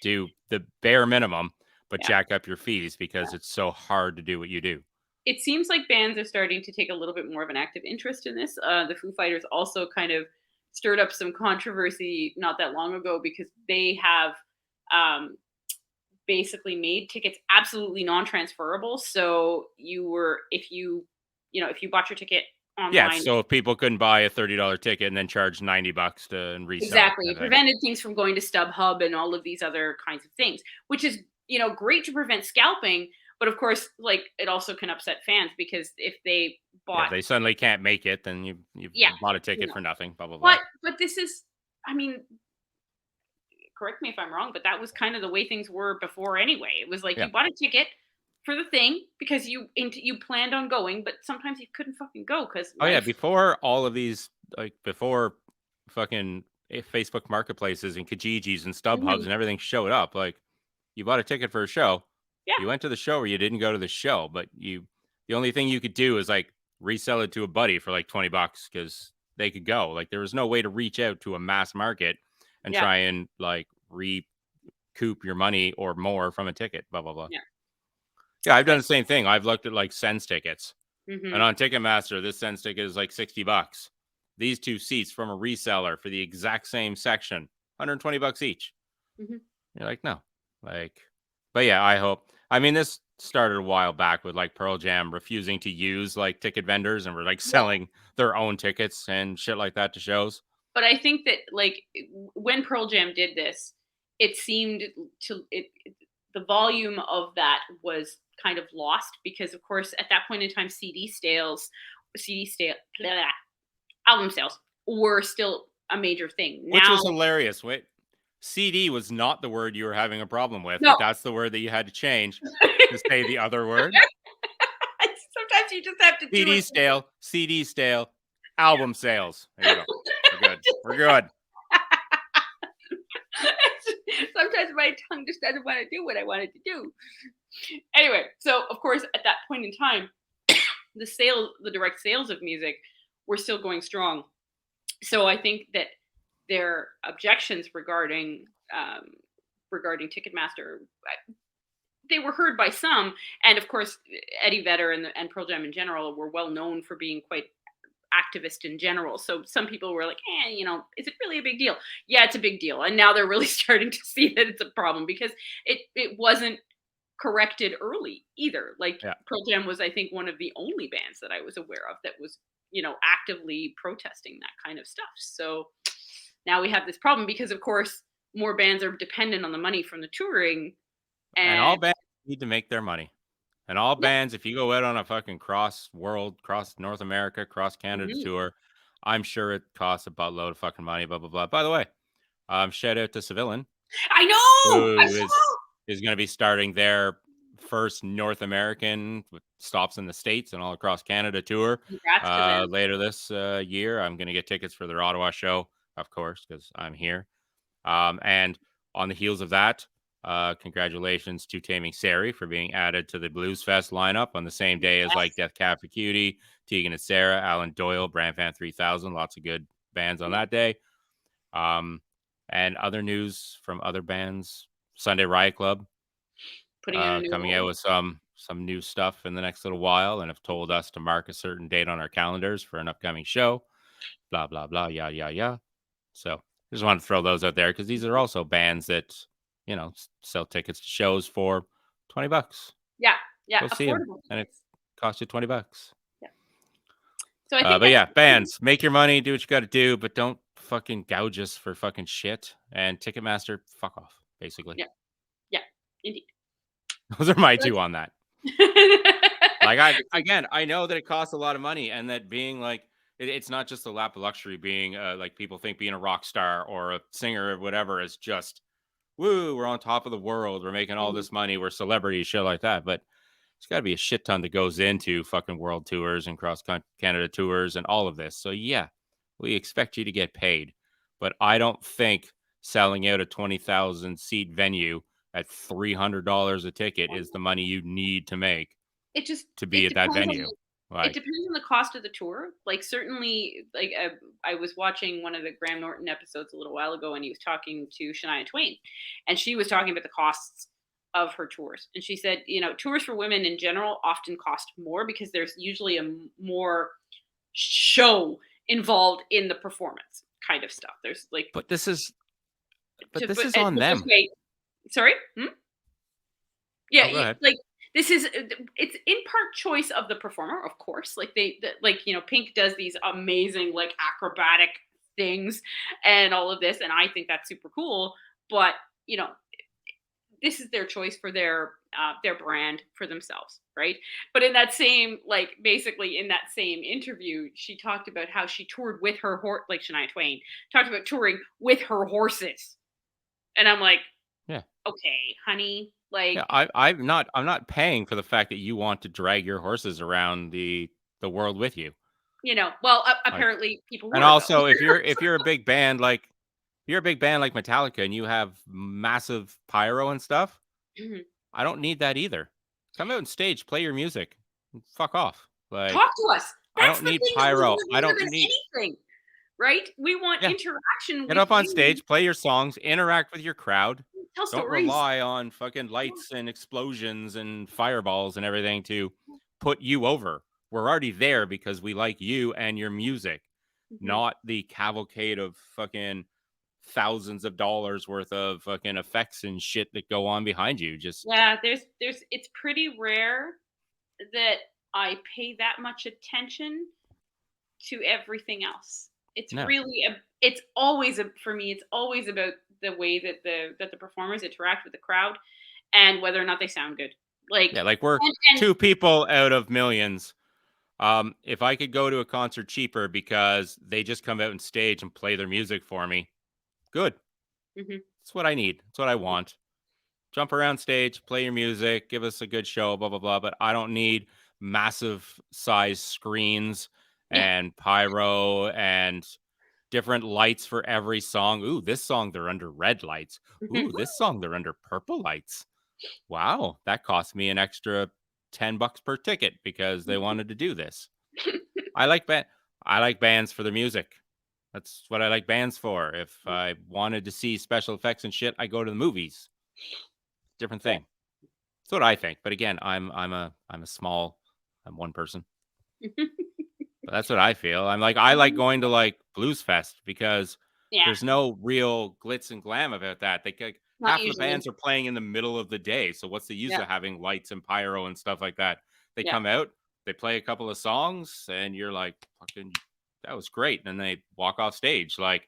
do the bare minimum, but yeah, jack up your fees because yeah. it's so hard to do what you do. It seems like bands are starting to take a little bit more of an active interest in this. The Foo Fighters also kind of stirred up some controversy not that long ago because they have um, basically made tickets absolutely non-transferable. So if you bought your ticket Yeah, online, so if people couldn't buy a $30 ticket and then charge $90 to and resell it, exactly, kind it of thing. prevented things from going to StubHub and all of these other kinds of things, which is great to prevent scalping. But of course, like it also can upset fans because if they Yeah, bought, they suddenly can't make it, then you yeah, bought a you ticket know, for nothing, blah blah blah. but this is, I mean, correct me if I'm wrong, but that was kind of the way things were before anyway. It was like Yeah. you bought a ticket for the thing because you planned on going, but sometimes you couldn't fucking go because Oh yeah, life. before all of these, like before fucking Facebook marketplaces and Kijijis and StubHubs Mhm. and everything showed up, like you bought a ticket for a show, Yeah, you went to the show or you didn't go to the show, but you The only thing you could do is like resell it to a buddy for like $20 because they could go. Like there was no way to reach out to a mass market and Yeah, try and like recoup your money or more from a ticket. Blah blah blah. yeah. Yeah, I've done Like, the same thing. I've looked at like Sens tickets, and mhm, on Ticketmaster, this Sens ticket is like $60. These two seats from a reseller for the exact same section, $120 each. mhm. You're like, no, like, but yeah, I hope. I mean, this started a while back with like Pearl Jam refusing to use like ticket vendors and were like Well, selling their own tickets and shit like that to shows. but I think that, like, when Pearl Jam did this, it seemed the volume of that was kind of lost because, of course, at that point in time, CD sale, blah, album sales were still a major thing. Which Now, was hilarious. Wait, CD was not the word you were having a problem with, no. but that's the word that you had to change to say the other word. Sometimes you just have to do it. CD stale, album sales. There you go. We're good. We're good. Sometimes my tongue just doesn't want to do what I want it to do. Anyway, so of course, at that point in time, the direct sales of music were still going strong. So I think that their objections regarding Ticketmaster, they were heard by some, and of course, Eddie Vedder and Pearl Jam in general were well known for being quite activist in general. So some people were like, is it really a big deal? Yeah, it's a big deal. And now they're really starting to see that it's a problem because it wasn't corrected early either. Like Yeah. Pearl Jam was, I think, one of the only bands that I was aware of that was, actively protesting that kind of stuff. So now we have this problem because, of course, more bands are dependent on the money from the touring. And all And bands need to make their money. And all yeah, bands, if you go out on a fucking cross world, cross North America, cross Canada mhm. tour, I'm sure it costs a buttload of fucking money, blah blah blah. By the way, shout out to Civilian, I know. I who saw. is going to be starting their first North American with stops in the States and all across Canada tour Congrats to them. later this year. I'm going to get tickets for their Ottawa show, of course, because I'm here. And on the heels of that, congratulations to Taming Sari for being added to the Blues Fest lineup on the same day as like Yes. Death Cab for Cutie, Tegan and Sarah, Alan Doyle, Brand Fan 3000. Lots of good bands on Yeah. that day. Um, and other news from other bands, Sunday Riot Club Putting in a new coming out album. with some new stuff in the next little while, and have told us to mark a certain date on our calendars for an upcoming show. Blah blah blah, yeah yeah yeah. So just wanted to throw those out there because these are also bands that sell tickets to shows for $20. Yeah, yeah, Go see them, affordable and it tickets. costs you $20. Yeah. So I think But that's yeah, bands, make your money, do what you got to do, but don't fucking gouge us for fucking shit. And Ticketmaster, fuck off, basically. yeah, yeah, indeed. Those are my So two on that. Like I know that it costs a lot of money, and that being like it's not just a lap of luxury. Being like people think being a rock star or a singer or whatever is just woo, we're on top of the world, we're making all Mhm. this money, we're celebrities, shit like that. But there's got to be a shit ton that goes into fucking world tours and cross Canada tours and all of this. So yeah, we expect you to get paid, but I don't think selling out a 20,000 seat venue at $300 a ticket is the money you need to make It just to be it at that depends on venue. the it Like, depends on the cost of the tour. Like, certainly, like, I was watching one of the Graham Norton episodes a little while ago, and he was talking to Shania Twain, and she was talking about the costs of her tours. And she said, tours for women in general often cost more because there's usually more show involved in the performance kind of stuff. There's like but this is to this is on put this them. way. Sorry? Hmm? Yeah, Oh, go ahead. like, this is it's in part choice of the performer, of course. Like, like, Pink does these amazing, like, acrobatic things and all of this, and I think that's super cool. But this is their choice for their brand for themselves, right? But in that same, like, basically in that same interview, she talked about how she toured with her horse, like Shania Twain talked about touring with her horses, and I'm like, Yeah. okay, honey, like, Yeah, I'm not paying for the fact that you want to drag your horses around the world with you. well, Like, apparently people and were, though. also if you're a big band like Metallica and you have massive pyro and stuff, Mhm. I don't need that either. Come out and stage, play your music. fuck off. Like, Talk to us. I That's don't the need thing that we pyro. want I more don't than need anything, right? We want yeah. interaction Get with up on you. stage, play your songs, interact with your crowd. Tell Don't stories. rely on fucking lights and explosions and fireballs and everything to put you over. We're already there because we like you and your music, Mhm. not the cavalcade of fucking thousands of dollars worth of fucking effects and shit that go on behind you. Just Yeah, there's it's pretty rare that I pay that much attention to everything else. It's no. really it's always for me, it's always about the way that the performers interact with the crowd and whether or not they sound good. Like Yeah, like we're and two people out of millions. If I could go to a concert cheaper because they just come out and stage and play their music for me, good. mhm, That's what I need. That's what I want. Jump around stage, play your music, give us a good show, blah blah blah. But I don't need massive size screens yeah. and pyro and different lights for every song. Ooh, this song they're under red lights. Mhm. Ooh, this song they're under purple lights. Wow, that cost me an extra $10 per ticket because they wanted to do this. I like ba- I like bands for their music. That's what I like bands for. If I wanted to see special effects and shit, I go to the movies. Different Yeah. thing. That's what I think. But again, I'm a small I'm one person. But that's what I feel. I'm like I like going to like Blues Fest because Yeah, there's no real glitz and glam about that. not Half the usually. bands are playing in the middle of the day. So what's the use Yeah, of having lights and pyro and stuff like that? They yeah. come out, they play a couple of songs, and you're like, fucking that was great. And then they walk off stage. Like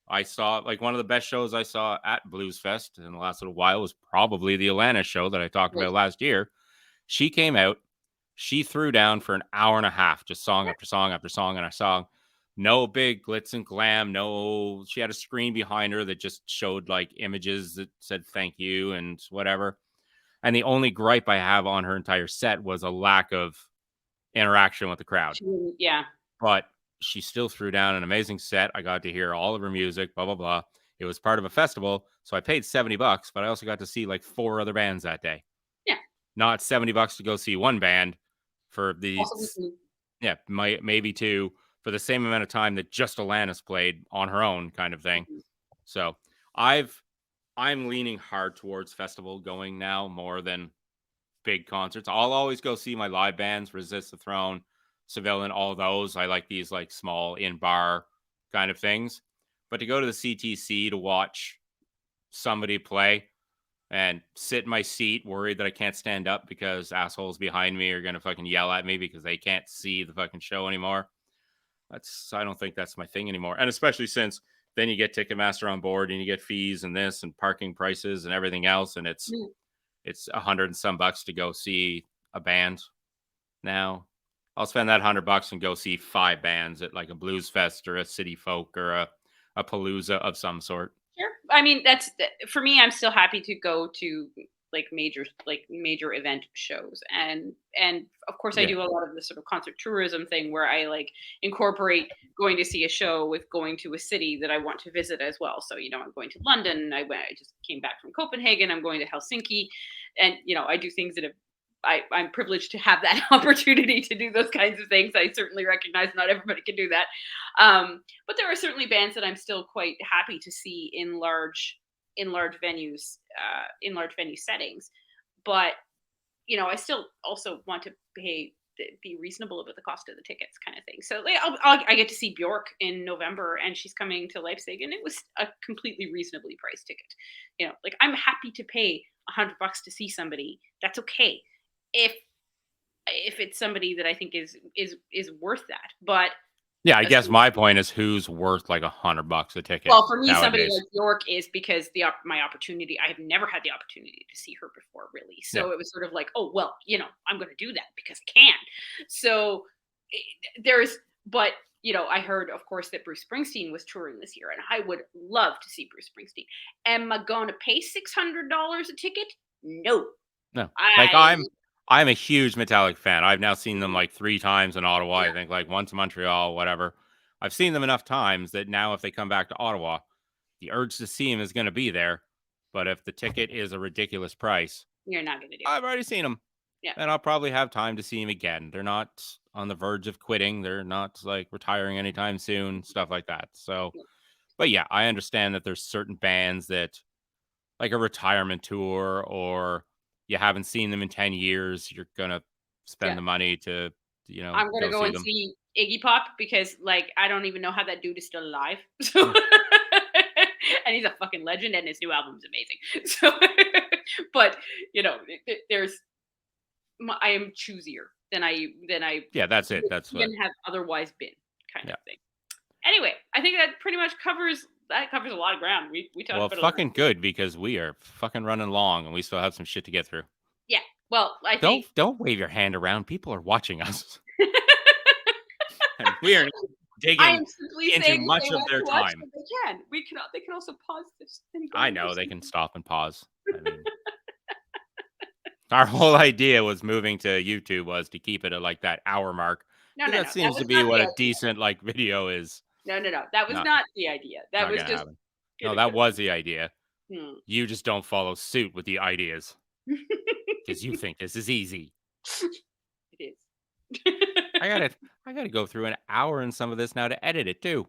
I saw like one of the best shows I saw at Blues Fest in the last little while was probably the Atlanta show that I talked Right. about last year. She came out, she threw down for an hour and a half, just song Yeah. after song after song and a song. No big glitz and glam. No, she had a screen behind her that just showed like images that said thank you and whatever. And the only gripe I have on her entire set was a lack of interaction with the crowd. She wouldn't yeah. But she still threw down an amazing set. I got to hear all of her music, blah, blah, blah. It was part of a festival. So I paid $70, but I also got to see like four other bands that day. Yeah. Not $70 to go see one band for the Also listening. yeah, maybe two for the same amount of time that just Alanis played on her own kind of thing. Mhm. So I've I'm leaning hard towards festival going now more than big concerts. I'll always go see my live bands, Resist the Throne, Civilian, all those. I like these like small in bar kind of things. But to go to the CTC to watch somebody play and sit in my seat worried that I can't stand up because assholes behind me are going to fucking yell at me because they can't see the fucking show anymore. I don't think that's my thing anymore. And especially since then you get Ticketmaster on board and you get fees and this and parking prices and everything else. And Mm. it's 100 and some bucks to go see a band now. I'll spend that $100 and go see five bands at like a blues fest or a city folk or a palooza of some sort. Sure. I mean, for me. I'm still happy to go to like major event shows, and of course I Yeah. do a lot of the sort of concert tourism thing where I like incorporate going to see a show with going to a city that I want to visit as well. So I'm going to London. I just came back from Copenhagen. I'm going to Helsinki, and I do things that have. I'm privileged to have that opportunity to do those kinds of things. I certainly recognize not everybody can do that. But there are certainly bands that I'm still quite happy to see in large venues, in large venue settings. But I still also want to be reasonable about the cost of the tickets, kind of thing. So like, I get to see Bjork in November, and she's coming to Leipzig, and it was a completely reasonably priced ticket. Like I'm happy to pay $100 to see somebody. That's okay if it's somebody that I think is worth that. But Yeah, I uh, guess my point is who's worth like $100 a ticket well, for me, somebody nowadays. like York is because my opportunity. I have never had the opportunity to see her before, really. Yeah. So it was sort of like, oh well, I'm going to do that because I can. So there's, but I heard, of course, that Bruce Springsteen was touring this year, and I would love to see Bruce Springsteen. Am I going to pay $600 a ticket? No, No. Like I. I'm a huge Metallic fan. I've now seen them like 3 times in Ottawa, Yeah, I think like once in Montreal, whatever. I've seen them enough times that now if they come back to Ottawa, the urge to see him is going to be there. But if the ticket is a ridiculous price, you're not going to do it. I've already seen him. Yeah. then I'll probably have time to see him again. They're not on the verge of quitting. They're not like retiring anytime soon, stuff like that. So, Yeah. but yeah, I understand that there's certain bands that like a retirement tour or you haven't seen them in 10 years, you're going to spend Yeah. the money to, I'm gonna go go see and them. see Iggy Pop because, like, I don't even know how that dude is still alive. So, Yeah. and he's a fucking legend, and his new album's amazing. So, but there's I am choosier than I Yeah, that's it. would That's what. even have otherwise been, kind Yeah. of thing. Anyway, I think that pretty much covers a lot of ground. We talked Well, about a lot. fucking good because we are fucking running long and we still have some shit to get through. Yeah. Well, I think Don't wave your hand around. People are watching us and we are I digging am simply into saying if much they of want their to watch, time. but they can. They can also pause this and go I and do know they can something. stop and pause. I mean, our whole idea was moving to YouTube was to keep it at like that hour mark No, because no, that no. That seems to was be not what the a idea. decent like video is. No, no, no. That was Not not the idea. That not was gonna just happen. No, gonna that go. was the idea. Hmm. You just don't follow suit with the ideas because you think this is easy. It is. I gotta I gotta go through an hour and some of this now to edit it too.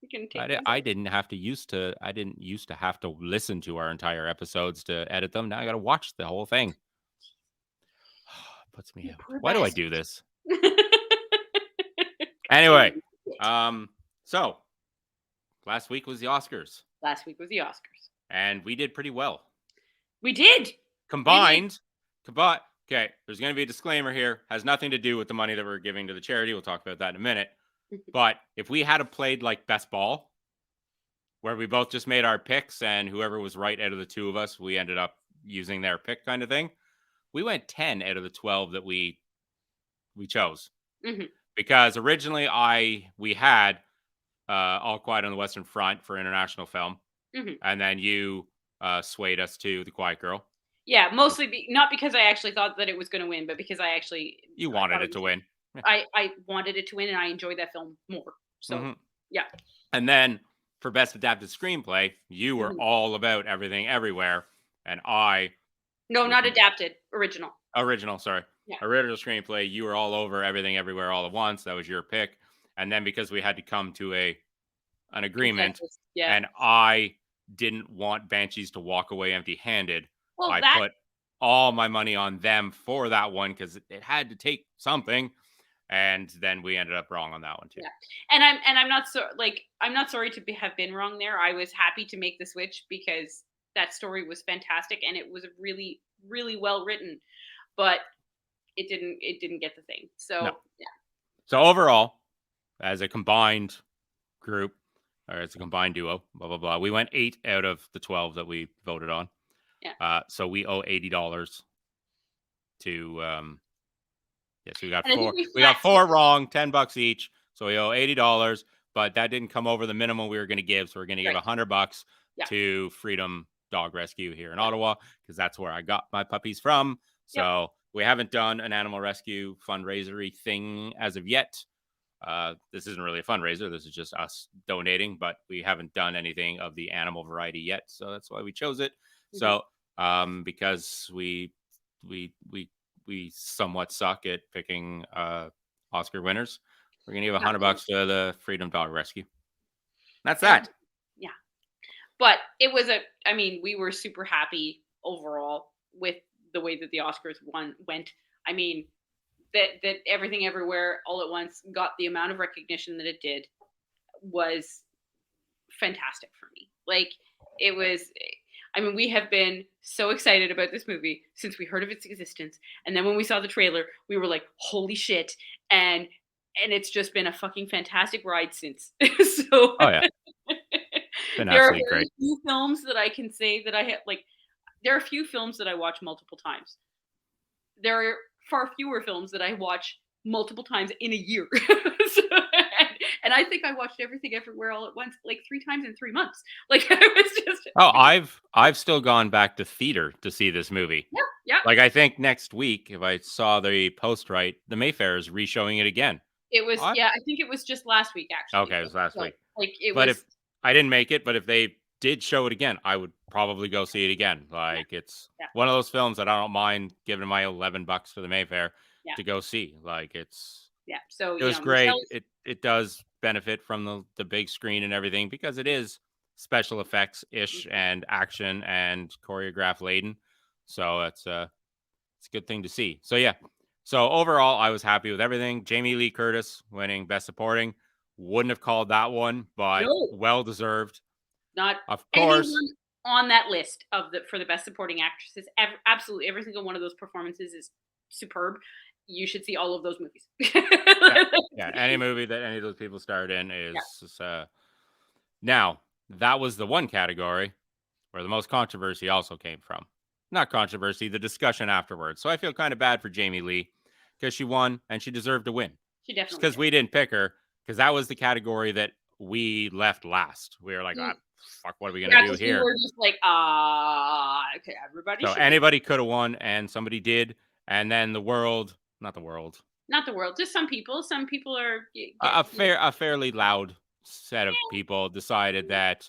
We can take things I out. didn't have to I didn't used to have to listen to our entire episodes to edit them. Now I gotta watch the whole thing. Puts me You out. poor Why do I bastard. do this? 'Cause you're Anyway, an idiot. so last week was the Oscars, Last week was the Oscars. and we did pretty well. We did. We did. Combined, okay, there's going to be a disclaimer here. Has nothing to do with the money that we're giving to the charity. We'll talk about that in a minute. But if we had played like best ball, where we both just made our picks and whoever was right out of the two of us, we ended up using their pick kind of thing. We went 10 out of the 12 that we chose. Mhm. Because originally we had All Quiet on the Western Front for international film, Mhm. and then you swayed us to The Quiet Girl. Yeah, mostly not because I actually thought that it was going to win, but because You I wanted thought it it was to win. I wanted it to win, and I enjoyed that film more. So, Hmm. yeah. And then for Best Adapted Screenplay, you were Mhm. all about Everything Everywhere, and I No, with not adapted, original. original, sorry, Yeah. original screenplay. You were all over Everything Everywhere all at once. That was your pick, and then because we had to come to an agreement, Consensus. Yeah. and I didn't want Banshees to walk away empty-handed, Well, I that put all my money on them for that one because it had to take something, and then we ended up wrong on that one too. yeah. And I'm not I'm not sorry to have been wrong there. I was happy to make the switch because that story was fantastic and it was really really well written, but it didn't get the thing. No. So, yeah. So overall, as a combined group, or as a combined duo, blah blah blah, we went 8 out of the 12 that we voted on. Yeah. So we owe $80 to yes, we got And I think four. we We got flat four wrong, $10 each. So we owe $80, but that didn't come over the minimum we were going to give. So we're going to give right. $100 Yeah. to Freedom Dog Rescue here in Yeah. Ottawa because that's where I got my puppies from. Yep. So we haven't done an animal rescue fundraisery thing as of yet. This isn't really a fundraiser. This is just us donating, but we haven't done anything of the animal variety yet. So that's why we chose it. Mhm. So because we somewhat suck at picking Oscar winners, we're gonna give Not really. $100 to the Freedom Dog Rescue. That's And that. yeah. But it was I mean, we were super happy overall with the way that the Oscars went. I mean, that Everything Everywhere All at Once got the amount of recognition that it did was fantastic for me. Like, it was I mean, we have been so excited about this movie since we heard of its existence. And then when we saw the trailer, we were like, holy shit. And it's just been a fucking fantastic ride since. So Oh yeah, been there are absolutely very great. few films that I can say that I have like there are few films that I watch multiple times. There are far fewer films that I watch multiple times in a year. So, and I think I watched Everything Everywhere All at Once like 3 times in 3 months. Like, I was just Oh, I've still gone back to theater to see this movie. yeah, yeah. Like I think next week, if I saw the post right, the Mayfair is re-showing it again. It was What? yeah, I think it was just last week actually. Okay, it was last But week. like it But if was I didn't make it, but if they did show it again, I would probably go see it again. Yeah, Like, it's yeah, one of those films that I don't mind giving my $11 for the Mayfair yeah, to go see. Like, yeah. So, it was great. Michelle's It does benefit from the big screen and everything because it is special effects ish mhm, and action and choreograph laden. So it's a good thing to see. So yeah. So overall, I was happy with everything. Jamie Lee Curtis winning Best Supporting. Wouldn't have called that one, but no, well deserved. not Of course. anyone on that list of the for the best supporting actresses. Absolutely, every single one of those performances is superb. You should see all of those movies. Yeah. Yeah. Any movie that any of those people starred in Yeah. is now that was the one category where the most controversy also came from. Not controversy, the discussion afterwards. So I feel kind of bad for Jamie Lee because she won and she deserved to win. She Just definitely because did. we didn't pick her, because that was the category that we left last. We were like, Mm, ah, fuck, what are we going to yeah, do because we here? were just like, okay, everybody So should be anybody could have won and somebody did. And then the world, not the world, not the world, just some people. Some people are a fairly loud set of people decided that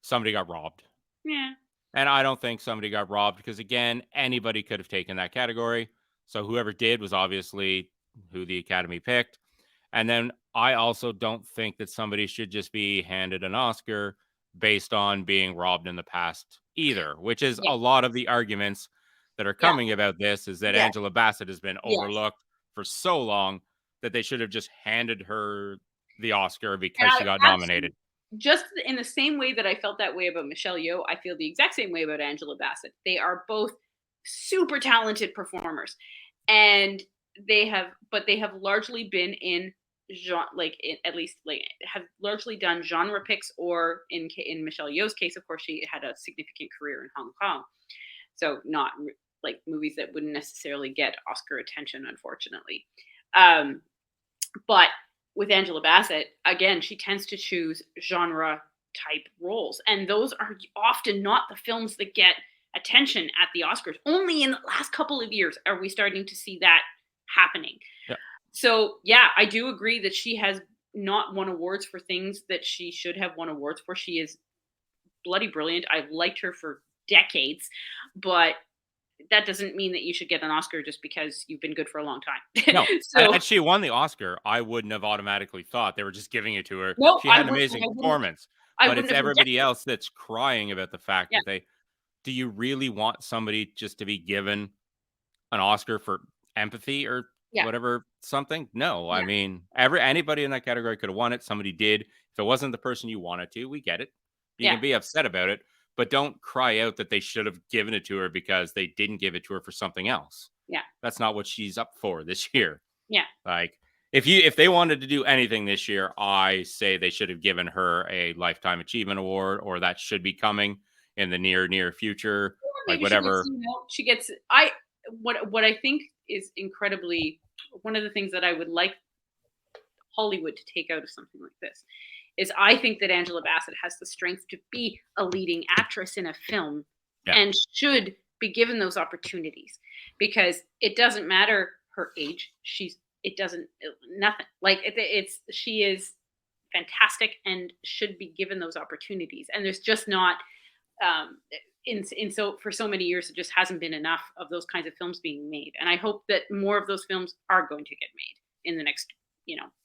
somebody got robbed. yeah, And I don't think somebody got robbed because, again, anybody could have taken that category. So whoever did was obviously who the Academy picked. And then I also don't think that somebody should just be handed an Oscar based on being robbed in the past either, which is yeah, a lot of the arguments that are yeah, coming about this is that yeah, Angela Bassett has been yes. overlooked for so long that they should have just handed her the Oscar And because I she got absolutely, nominated. just in the same way that I felt that way about Michelle Yeoh, I feel the exact same way about Angela Bassett. They are both super talented performers, and they have largely been in genre, like at least like have largely done genre picks, or in Michelle Yeoh's case, of course, she had a significant career in Hong Kong, so not like movies that wouldn't necessarily get Oscar attention, unfortunately. Um, but with Angela Bassett, again, she tends to choose genre type roles. And those are often not the films that get attention at the Oscars. Only in the last couple of years are we starting to see that happening. Yeah. So, yeah, I do agree that she has not won awards for things that she should have won awards for. She is bloody brilliant. I've liked her for decades, but that doesn't mean that you should get an Oscar just because you've been good for a long time. No, So, had she won the Oscar, I wouldn't have automatically thought they were just giving it to her. no, She had an amazing I wouldn't performance, I but wouldn't it's have everybody rejected it. else that's crying about the fact Yeah, that they do you really want somebody just to be given an Oscar for empathy or yeah, whatever something? No, I yeah, mean, anybody in that category could have won it. Somebody did. If it wasn't the person you wanted to, we get it. You yeah, can be upset about it, but don't cry out that they should have given it to her because they didn't give it to her for something else. yeah, That's not what she's up for this year. yeah, Like if they wanted to do anything this year, I say they should have given her a lifetime achievement award, or that should be coming in the near future. or Like maybe she gets, whatever. she gets I what I think is incredibly, one of the things that I would like Hollywood to take out of something like this is, I think that Angela Bassett has the strength to be a leading actress in a film Yeah. and should be given those opportunities, because it doesn't matter her age. It doesn't, nothing. Like it's she is fantastic and should be given those opportunities. And there's just not, um in so for so many years, it just hasn't been enough of those kinds of films being made, and I hope that more of those films are going to get made in the next,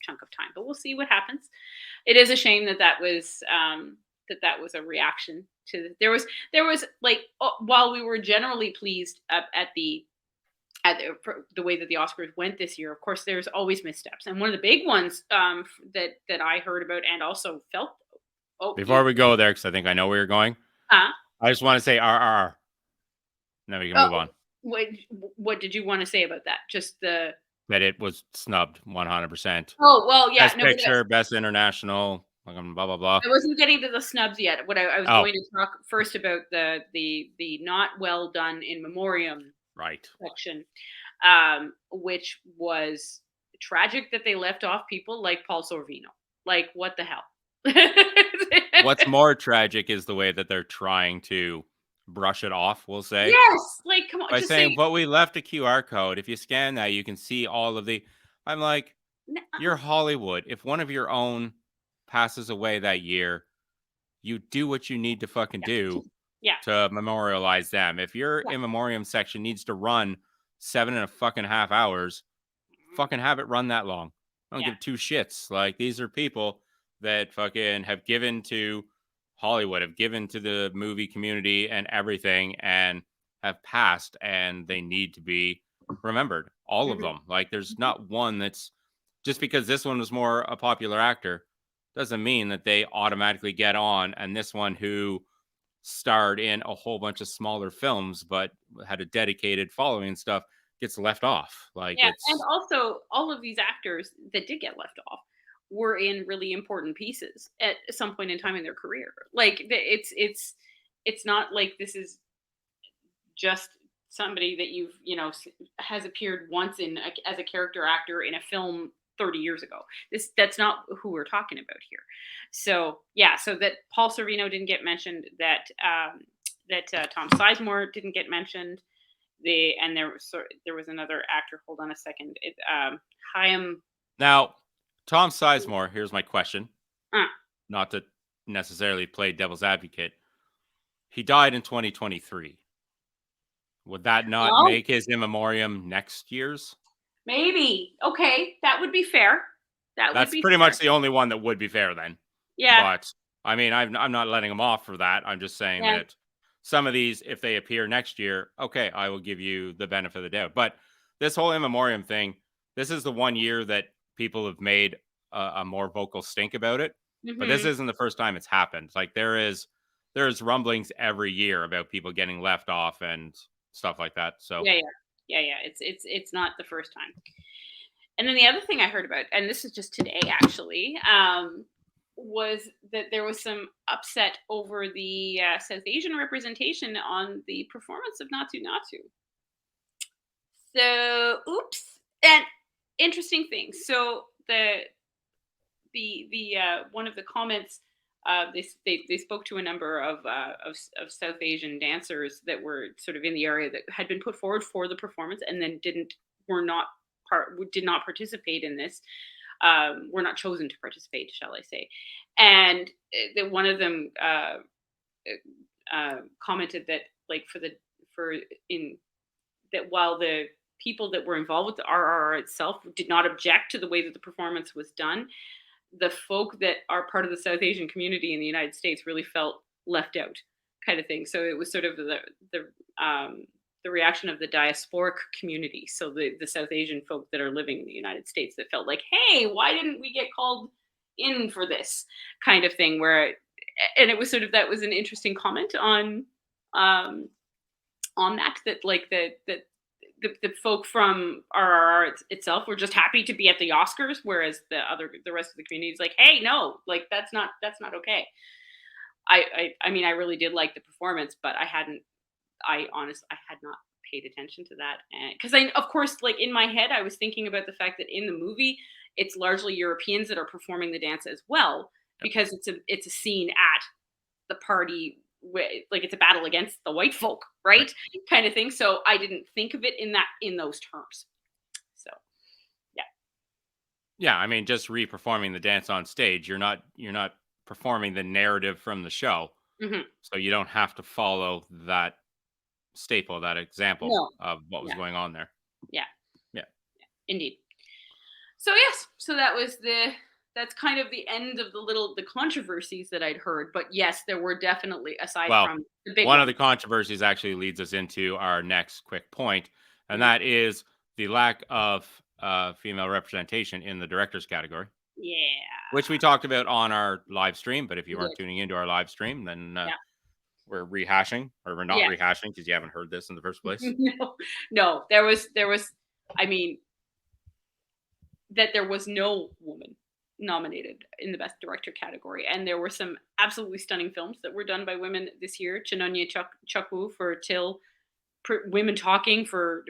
chunk of time, but we'll see what happens. It is a shame that that was a reaction to, there was like, while we were generally pleased at the way that the Oscars went this year. Of course, there's always missteps, and one of the big ones, that I heard about and also felt. Oh, Before we go there, because I think I know where you're going, uh, I just want to say RR. Then we can oh, move on. what what did you want to say about that? Just the That it was snubbed 100%. Oh, well, yeah, Best no, but picture, best international, blah blah blah. I wasn't getting to the snubs yet. What I was Oh, going to talk first about, the not well done in memoriam right. section, which was tragic that they left off people like Paul Sorvino. Like, what the hell? What's more tragic is the way that they're trying to brush it off, we'll say, Yes, like, come on, by just say, saying, "But we left a QR code. If you scan that, you can see all of the." I'm like, "N "You're Hollywood. If one of your own passes away that year, you do what you need to fucking Yeah. do Yeah. to memorialize them. If your Yeah. in memoriam section needs to run 7.5 hours, Mhm. fucking have it run that long. I don't Yeah. give two shits. Like, these are people that fucking have given to Hollywood, have given to the movie community and everything, and have passed, and they need to be remembered. All of Mhm. them. Like, there's Mhm. not one that's just because this one was more a popular actor doesn't mean that they automatically get on, and this one who starred in a whole bunch of smaller films but had a dedicated following and stuff gets left off. Like, Yeah, and it's also all of these actors that did get left off were in really important pieces at some point in time in their career. Like it's not like this is just somebody that has appeared once as a character actor in a film 30 years ago. That's not who we're talking about here. So yeah, so that Paul Sorvino didn't get mentioned, that Tom Sizemore didn't get mentioned. There was another actor. Hold on a second. Chaim. now Tom Sizemore. Here's my question, Uh, not to necessarily play devil's advocate. He died in 2023. Would that not oh, make his in memoriam next year's? maybe. Okay, that would be fair. That would That's be pretty much fair. the only one that would be fair then. Yeah. But I mean, I'm not letting him off for that. I'm just saying Yeah. that some of these, if they appear next year, okay, I will give you the benefit of the doubt. But this whole in memoriam thing, this is the one year that people have made a more vocal stink about it. But this Mhm. isn't the first time it's happened. Like, there's rumblings every year about people getting left off and stuff like that. So Yeah, yeah. Yeah, yeah. It's not the first time. And then the other thing I heard about, and this is just today actually, was that there was some upset over the South Asian representation on the performance of Natu Natu. So, oops. And interesting thing. So the one of the comments, they spoke to a number of South Asian dancers that were sort of in the area that had been put forward for the performance and then didn't were not did not participate in this, were not chosen to participate, shall I say. And that one of them commented that, like, for in that while the people that were involved with the RRR itself did not object to the way that the performance was done, the folk that are part of the South Asian community in the United States really felt left out, kind of thing. So it was sort of the reaction of the diasporic community, so the South Asian folk that are living in the United States, that felt like, hey, why didn't we get called in for this kind of thing? And it was sort of, that was an interesting comment um, on that like the folk from RRR itself were just happy to be at the Oscars, whereas the rest of the community is like, hey, no, like that's not okay. I mean, I really did like the performance, but I had not paid attention to that, and because I, of course, like in my head, I was thinking about the fact that in the movie, it's largely Europeans that are performing the dance as well, yep. because it's a scene at the party, like it's a battle against the white folk, Right. right? Kind of thing. So I didn't think of it in those terms. So yeah. Yeah, I mean, just re-performing the dance on stage, you're not performing the narrative from the show, Hmm. so you don't have to follow that staple, that example No. of what was Yeah. going on there. Yeah. Yeah. Indeed. So yes. So that's kind of the end of the controversies that I'd heard. But yes, there were definitely, aside Well, from the big one of ones. the controversies actually leads us into our next quick point, and Mhm. that is the lack of female representation in the directors category, Yeah, which we talked about on our live stream. But if we you weren't did. tuning into our live stream, then Yeah. we're rehashing, or we're not Yeah. rehashing because you haven't heard this in the first place. No, no, there was, I mean, that there was no woman nominated in the best director category, and there were some absolutely stunning films that were done by women this year. Chinonye Chukwu for Till, Women Talking for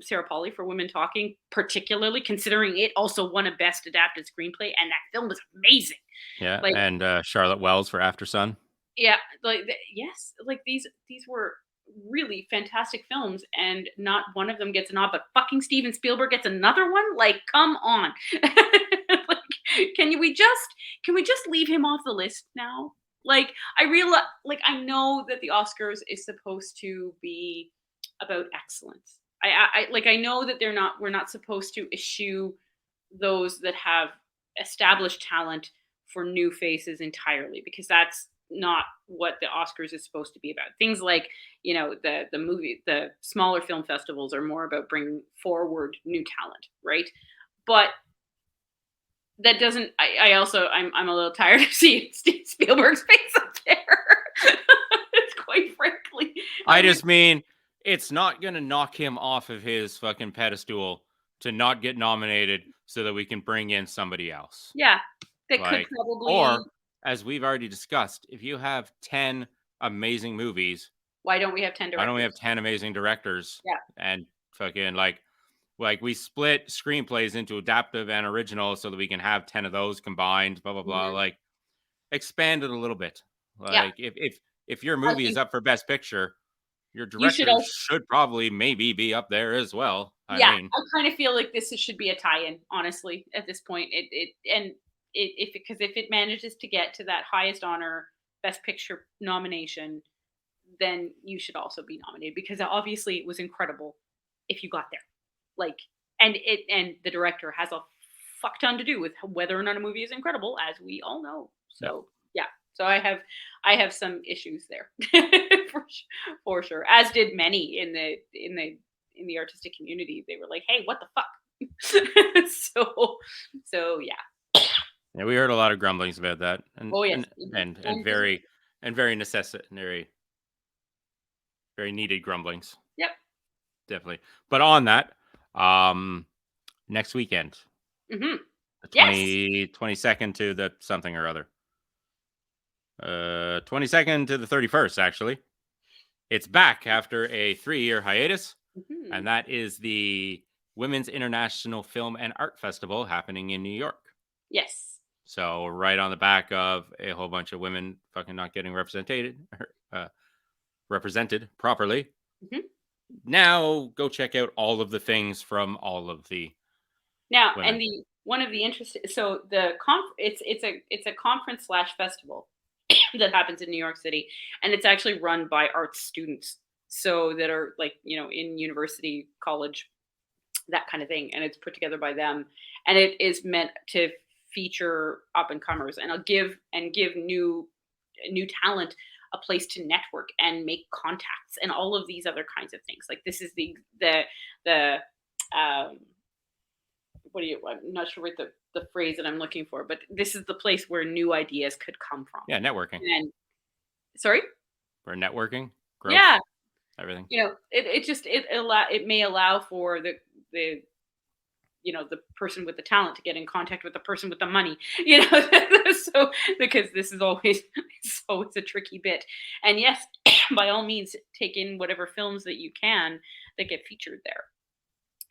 Sarah Polly for Women Talking, particularly considering it also won a Best Adapted Screenplay, and that film was amazing. Yeah, Like, and Charlotte Wells for After Sun. yeah, like yes, like these were really fantastic films, and not one of them gets a nod, but fucking Steven Spielberg gets another one. Like, come on, like, can we just leave him off the list now? Like, I realize, like, I know that the Oscars is supposed to be about excellence. Like, I know that we're not supposed to issue those that have established talent for new faces entirely, because that's not what the Oscars is supposed to be about. Things like, the smaller film festivals are more about bringing forward new talent, right? But that doesn't. I also, I'm a little tired of seeing Steve Spielberg's face up there. Quite frankly, I I mean, just mean it's not gonna knock him off of his fucking pedestal to not get nominated so that we can bring in somebody else. yeah, that could Like, probably. or as we've already discussed, if you have 10 amazing movies, Why don't we have 10 why don't we have directors? 10 amazing directors Yeah. and fucking like we split screenplays into adaptive and original so that we can have 10 of those combined, blah blah blah. Mhm. Like expand it a little bit. Yeah. Like if your I movie is think up for best picture, your you should director also. should probably maybe be up there as well. I Yeah, mean, I kind of feel like this should be a tie-in, honestly, at this point. Because if it manages to get to that highest honor, Best Picture nomination, then you should also be nominated, because obviously it was incredible if you got there. Like, and the director has a fuck ton to do with whether or not a movie is incredible, as we all know. yeah. So yeah, so I have some issues there for sure. As did many in the artistic community. They were like, "Hey, what the fuck?" So yeah. Yeah, we heard a lot of grumblings about that, and Oh yes, and indeed. and and And very and very necessary, very needed grumblings, yep. definitely. But on that, um, next weekend, Hmm. the Yes. 22nd to the something or other, 22nd to the 31st, actually, it's back after a 3-year hiatus, Hmm. and that is the Women's International Film and Art Festival happening in New York. Yes. So right on the back of a whole bunch of women fucking not getting uh, represented properly. Hmm. Now go check out all of the things from all of the Now, and women. the one of the interesting, so it's a conference slash festival that happens in New York City, and it's actually run by art students, so that are, like, in university, college, that kind of thing, and it's put together by them, and it is meant to feature up and comers, and give new talent a place to network and make contacts and all of these other kinds of things. Like, this is the um what do you I'm not sure what the phrase that I'm looking for, but this is the place where new ideas could come from. Yeah, networking. And sorry? For networking, growth, Yeah, everything. it may allow for the the person with the talent to get in contact with the person with the money. So, because this is always so it's a tricky bit. And yes, by all means, take in whatever films that you can that get featured there,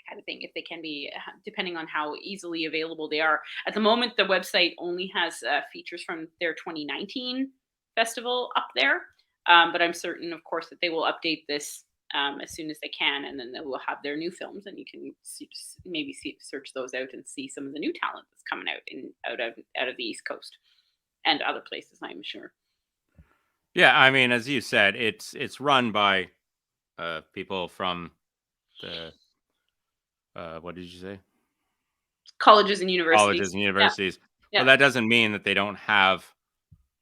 kind of thing, if they can be, depending on how easily available they are. At the moment, the website only has features from their 2019 festival up there, but I'm certain, of course, that they will update this as soon as they can, and then they will have their new films, and you can search those out and see some of the new talent that's coming out of the East Coast and other places, I'm sure. Yeah, I mean, as you said, it's run by people from the what did you say? Colleges and universities. Colleges and Yeah, universities. But yeah, that doesn't mean that they don't have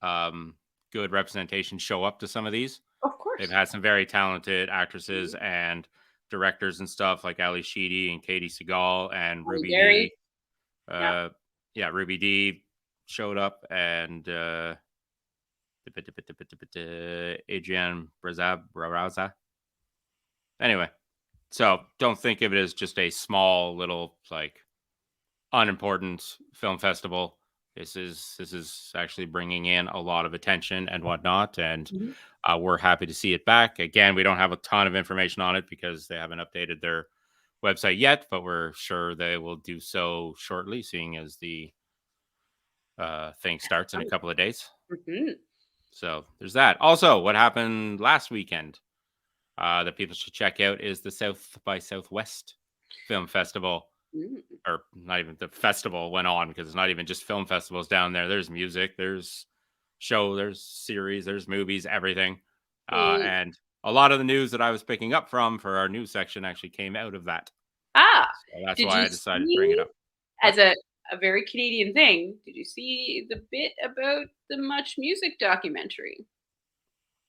um, good representation show up to some of these. of They've course. had some very talented actresses Mhm. and directors and stuff like Ali Sheedy and Katie Seagal and Halle Ruby Berry. D. Yeah. Uh, yeah, Ruby D showed up and Adrienne Braza. Anyway, so don't think of it as just a small little like unimportant film festival. This is actually bringing in a lot of attention and whatnot, and Mhm. we're happy to see it back. Again, we don't have a ton of information on it because they haven't updated their website yet, but we're sure they will do so shortly, seeing as the thing starts in a couple of days. Mhm. So there's that. Also, what happened last weekend that people should check out is the South by Southwest Film Festival, Mhm. or not even the festival went on because it's not even just film festivals down there. There's music, there's show, there's series, there's movies, everything. Mm. And a lot of the news that I was picking up from for our news section actually came out of that. Ah, So that's did why you I decided to bring it see, up. as What? a very Canadian thing, did you see the bit about the Much Music documentary?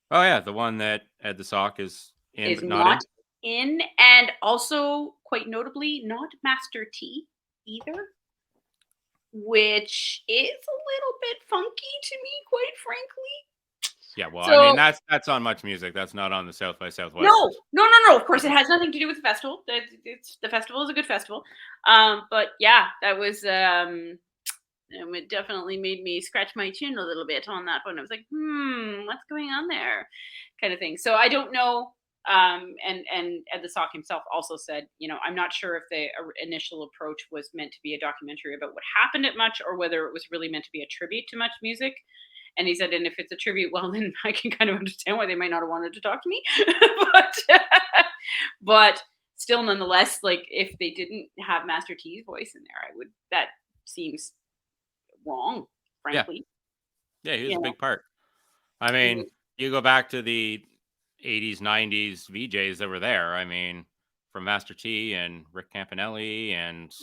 Oh yeah, the one that Ed the Sock is in Is but not not in. in, and also, quite notably, not Master T either, which is a little bit funky to me, quite frankly. Yeah, well, I mean So that's on Much Music. That's not on the South by no, Southwest. no. Of course, it Video. has nothing to do with the festival. It's the festival is a good festival. But yeah, that was it definitely made me scratch my chin a little bit on that one. I was like, what's going on there, kind of thing. So I don't know. And Ed the Sock himself also said, I'm not sure if the initial approach was meant to be a documentary about what happened at Much, or whether it was really meant to be a tribute to Much Music. And he said, and if it's a tribute, well, then I can kind of understand why they might not have wanted to talk to me. but but still, nonetheless, like, if they didn't have Master T's voice in there, I would, that seems wrong, Yeah, frankly. yeah, he was You a know, big part. I he mean, was, you go back to the 80s, 90s VJs that were there. I mean, from Master T and Rick Campanelli and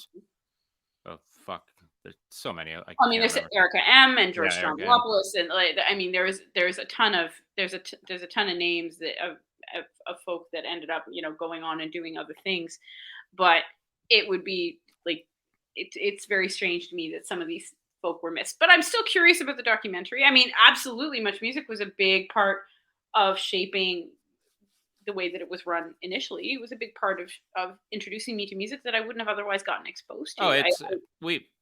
oh fuck, there's so many. I I mean, can't there's remember. Erica M and Yeah, George Eric M. Stroumboulopoulos, and like, I mean, there's a ton of there's a ton of names that of folk that ended up, going on and doing other things. But it would be like, it's very strange to me that some of these folk were missed. But I'm still curious about the documentary. I mean, absolutely, Much Music was a big part of shaping the way that it was run initially. It was a big part of introducing me to music that I wouldn't have otherwise gotten exposed Oh, to. it's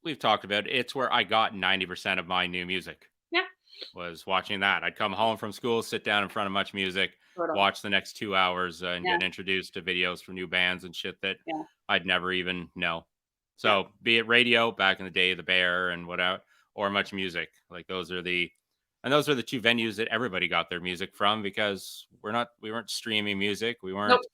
we've talked about it. It's where I got 90% of my new music. Yeah, Was watching that. I'd come home from school, sit down in front of Much Music, sort of. watch the next 2 hours, and Yeah, get introduced to videos from new bands and shit that yeah, I'd never even know. yeah. So, be it radio back in the day, the Bear and whatever, or Much Music, like those are the two venues that everybody got their music from because we weren't streaming music. We Nope. weren't.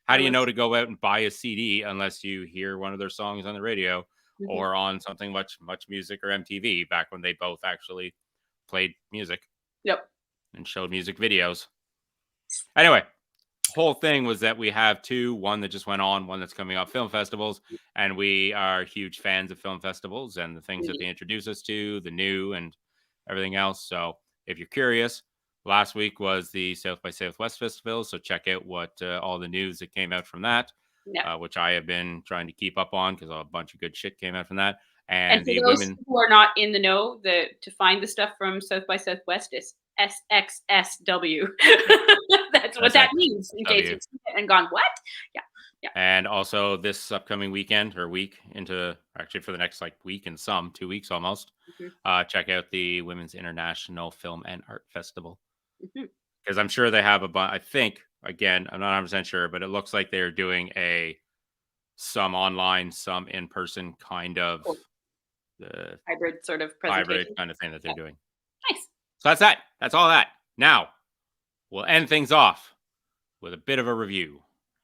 How It do you know was. to go out and buy a CD unless you hear one of their songs on the radio Mhm. or on something much music or MTV back when they both actually played music Yep. and showed music videos. Anyway, whole thing was that we have two, one that just went on, one that's coming up, film festivals, and we are huge fans of film festivals and the things that Mhm. they introduce us to, the new and everything else. So if you're curious, last week was the South by Southwest Festival, so check out what all the news that came out from that, Yeah. which I have been trying to keep up on because a bunch of good shit came out from that. And And for the those women, who are not in the know, to find the stuff from South by Southwest is SXSW. yeah, That's what that means, in case SXW. you've seen it and gone, "What?" Yeah, yeah. And also this upcoming weekend or week into actually for the next like week and some 2 weeks almost, Mhm, check out the Women's International Film and Art Festival mhm. because I'm sure they have a bunch. I think again, I'm not 100% sure, but it looks like they're doing a some online, some in person kind of Cool. uh, Hybrid sort of hybrid presentation. kind of thing that they're Yeah, doing. nice. So that's that. That's all that. Now we'll end things off with a bit of a review.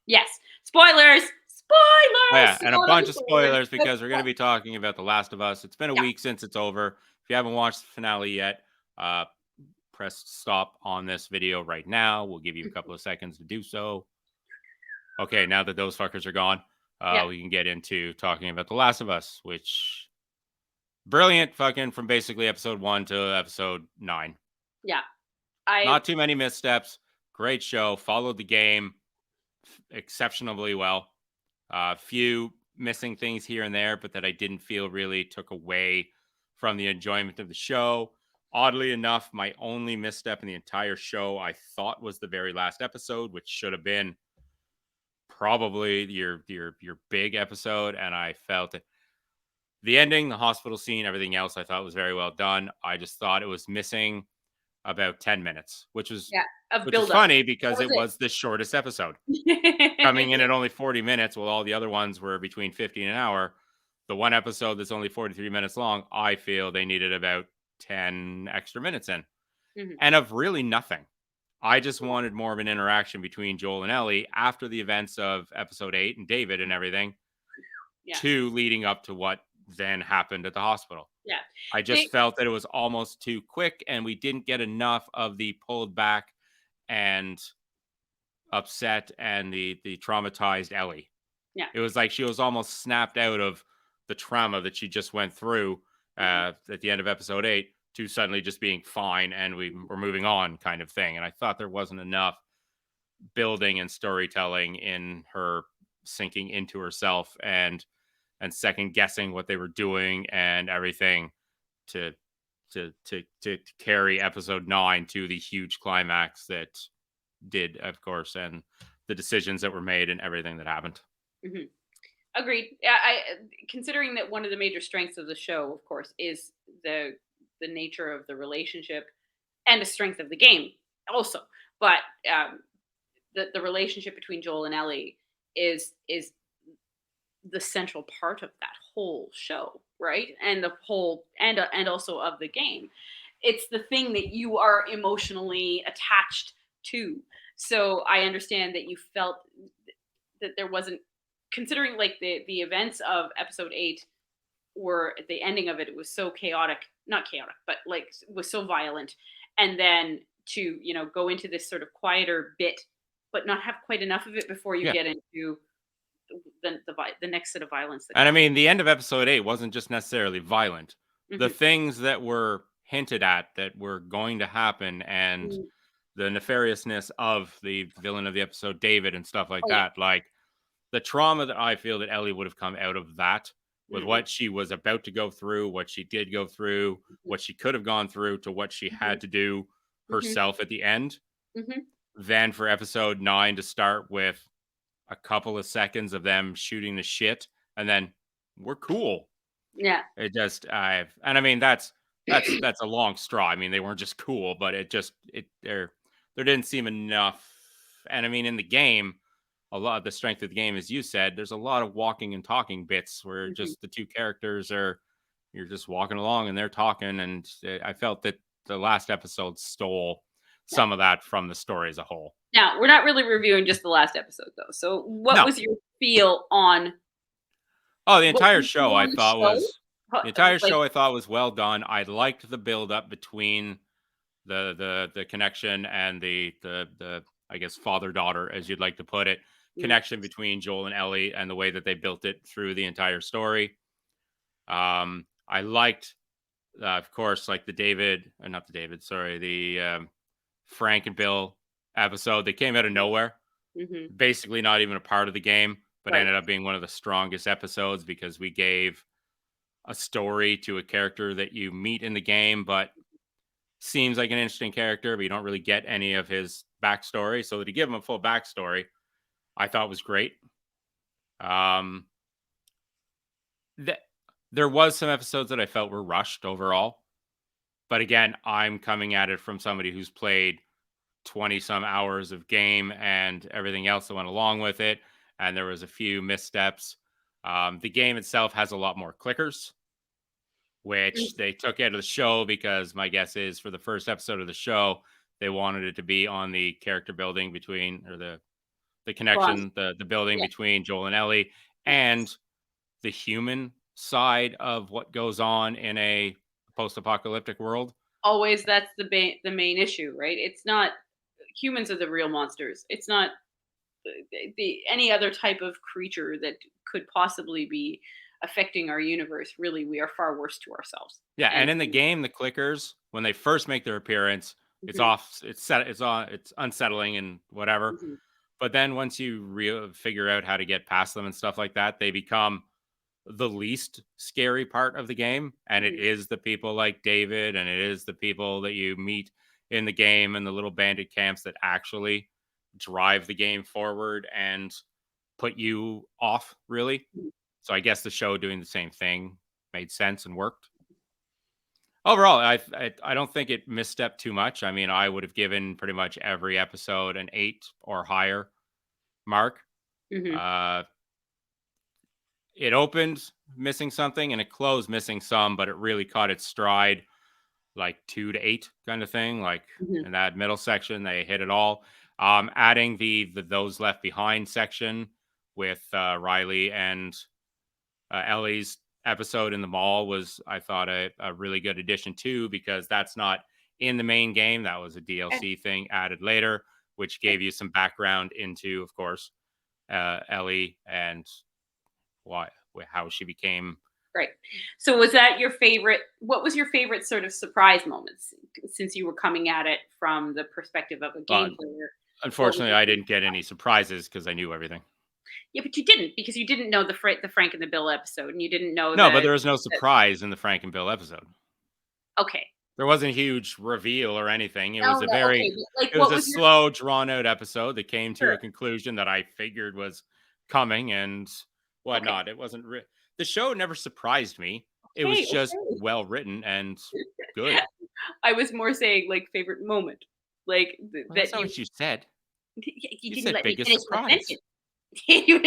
Yes. Spoilers! Oh, Spoilers! yeah, So and a many bunch of spoilers. spoilers because we're going to be talking about The Last of Us. It's been a Yeah. week since it's over. If you haven't watched the finale yet, uh, press stop on this video right now. We'll give you a couple of seconds to do so. Okay, now that those fuckers are gone, Yeah, we can get into talking about The Last of Us, which brilliant fucking from basically episode 1 to episode 9. yeah. I Not too many missteps. Great show. Followed the game exceptionally well. Few missing things here and there, but that I didn't feel really took away from the enjoyment of the show. Oddly enough, my only misstep in the entire show I thought was the very last episode, which should have been probably your big episode, and I felt it. The ending, the hospital scene, everything else I thought was very well done. I just thought it was missing about 10 minutes, yeah, of which is build up. funny That because was it was the shortest episode. Coming in it. at only 40 minutes, while all the other ones were between 50 and an hour. The one episode that's only 43 minutes long, I feel they needed about 10 extra minutes in, Mhm. and of really nothing. I just wanted more of an interaction between Joel and Ellie after the events of episode 8 and David and everything, Yeah. to leading up to what then happened at the hospital. Yeah. I just They felt that it was almost too quick and we didn't get enough of the pulled back and upset and the traumatized Ellie. yeah. It was like she was almost snapped out of the trauma that she just went through Mhm, at the end of episode 8 to suddenly just being fine and we mhm, were moving on kind of thing. And I thought there wasn't enough building and storytelling in her sinking into herself and second guessing what they were doing and everything to to carry episode 9 to the huge climax that did, of course, and the decisions that were made and everything that happened. mhm. Agreed. Yeah, I considering that one of the major strengths of the show, of course, is the nature of the relationship and the strength of the game also. But the relationship between Joel and Ellie is the central part of that whole show, right? And the whole and also of the game. It's the thing that you are emotionally attached to. So I understand that you felt that there wasn't, considering like the events of episode 8 were at the ending of it, it was so chaotic, not chaotic, but like was so violent, and then to go into this sort of quieter bit but not have quite enough of it before you Yeah. get into the next set of violence that And I comes. mean, the end of episode 8 wasn't just necessarily violent. The Hmm. things that were hinted at that were going to happen and Mm. the nefariousness of the villain of the episode, David, and stuff like Oh yeah. that. Like the trauma that I feel that Ellie would have come out of that with Hmm. what she was about to go through, what she did go through, what she could have gone through to what she Hmm. had to do Hmm. herself at the end. Hmm. Then for episode 9 to start with a couple of seconds of them shooting the shit and then we're cool. Yeah. It just I've and I mean that's a long straw. I mean they weren't just cool, but it just it there didn't seem enough. And I mean in the game, a lot of the strength of the game, as you said, there's a lot of walking and talking bits where Hmm. just the two characters are you're just walking along and they're talking, and I felt that the last episode stole Yeah. some of that from the story as a whole. Now we're not really reviewing just the last episode though. So what No, was your feel on oh, the what entire was your feel show I on the thought show? was Like. well done. I liked the build up between the connection and the I guess father daughter, as you'd like to put it, Mm, connection between Joel and Ellie and the way that they built it through the entire story. I liked, of course, like the David, not the David, sorry, the Frank and Bill episode. They came out of nowhere, mhm, basically not even a part of the game, but right. ended up being one of the strongest episodes because we gave a story to a character that you meet in the game, but seems like an interesting character, but you don't really get any of his backstory. So to give him a full backstory, I thought was great. Um, th- there was some episodes that I felt were rushed overall, but again, I'm coming at it from somebody who's played 20 some hours of game and everything else that went along with it, and there was a few missteps. The game itself has a lot more clickers, which Mm, they took out of the show because my guess is for the first episode of the show, they wanted it to be on the character building between or the bond. connection, the building Yeah, between Joel and Ellie yeah. and the human side of what goes on in a post-apocalyptic world. Always that's the main issue, right? It's not humans are the real monsters. It's not the any other type of creature that could possibly be affecting our universe. Really, we are far worse to ourselves. Yeah, And and in the game, the clickers when they first make their appearance, it's mhm, off, it's set, it's on, it's unsettling and whatever. mhm, But then once you figure out how to get past them and stuff like that, they become the least scary part of the game. And it mhm, is the people like David and it is the people that you meet in the game and the little bandit camps that actually drive the game forward and put you off, really. mhm, So I guess the show doing the same thing made sense and worked. Overall, I don't think it misstepped too much. I mean, I would have given pretty much every episode an 8 or higher mark. mhm, Uh, it opened missing something and it closed missing some, but it really caught its stride like 2 to 8 kind of thing. Like mhm, in that middle section, they hit it all. Adding the those left behind section with Riley and Ellie's episode in the mall was, I thought, a really good addition too, because that's not in the main game. That was a Okay, DLC thing added later, which okay, gave you some background into, of course, Ellie and why how she became. great. So was that your favorite what was your favorite sort of surprise moments since you were coming at it from the perspective of a But game player? What was unfortunately, your I favorite didn't get any surprise? surprises because I knew everything. Yeah, but you didn't because you didn't know the Frank and the Bill episode, and you didn't know No, but the there was no the surprise in the Frank and Bill episode. okay. There wasn't a huge reveal or anything. It No, was a no, very okay, but, like, it was what a was your slow, drawn out episode that came to sure, a conclusion that I figured was coming and okay, whatnot. It wasn't the show never surprised me. It was okay, just okay. well written and good. I was more saying, like, favorite moment, like, th Well, that's that not you what you said. you You didn't said let me biggest finish my surprise. sentence. You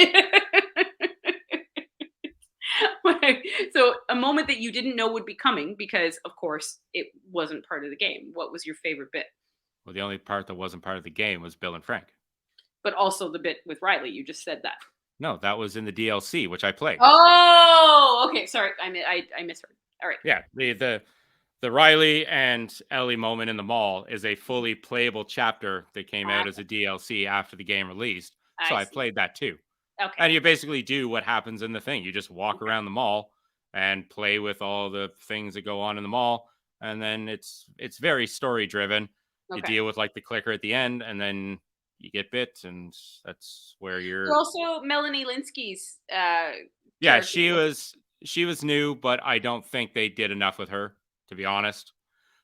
So, a moment that you didn't know would be coming because, of course, it wasn't part of the game. What was your favorite bit? Well, the only part that wasn't part of the game was Bill and Frank. But also the bit with Riley, you just said that. No, that was in the DLC, which I played. Oh, okay, sorry, I misheard. Alright. Yeah, the Riley and Ellie moment in the mall is a fully playable chapter that came out as a DLC after the game released. So I I see. played that too. Okay, And you basically do what happens in the thing. You just walk okay, around the mall and play with all the things that go on in the mall. And then it's very story driven. You okay. deal with like the clicker at the end, and then you get bit, and that's where You're you're. also Melanie Linsky's, Yeah, character. she was new, but I don't think they did enough with her, to be honest.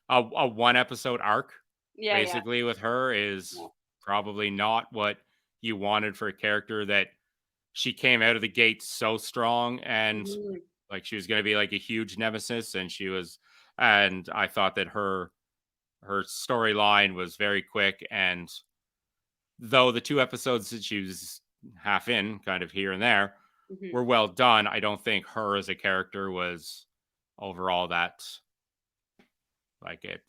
A one episode arc Yeah, yeah, basically with her yeah. is probably not what you wanted for a character that she came out of the gate so strong, and Mhm, like she was going to be like a huge nemesis, and and I thought that her storyline was very quick, and though the two episodes that she was half in kind of here and there mhm. were well done, I don't think her as a character was overall that like it.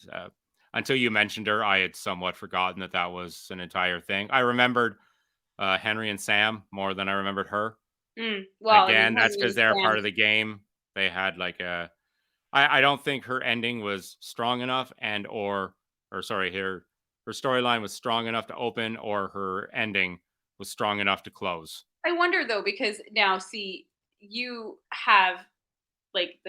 Until you mentioned her, I had somewhat forgotten that that was an entire thing. I remembered Henry and Sam more than I remembered her. And Well, I mean, again, that's Henry because and they're part of Sam's the game. They had like a. I don't think her ending was strong enough, and or sorry, her storyline was strong enough to open, or her ending was strong enough to close. I wonder though because now see, you have like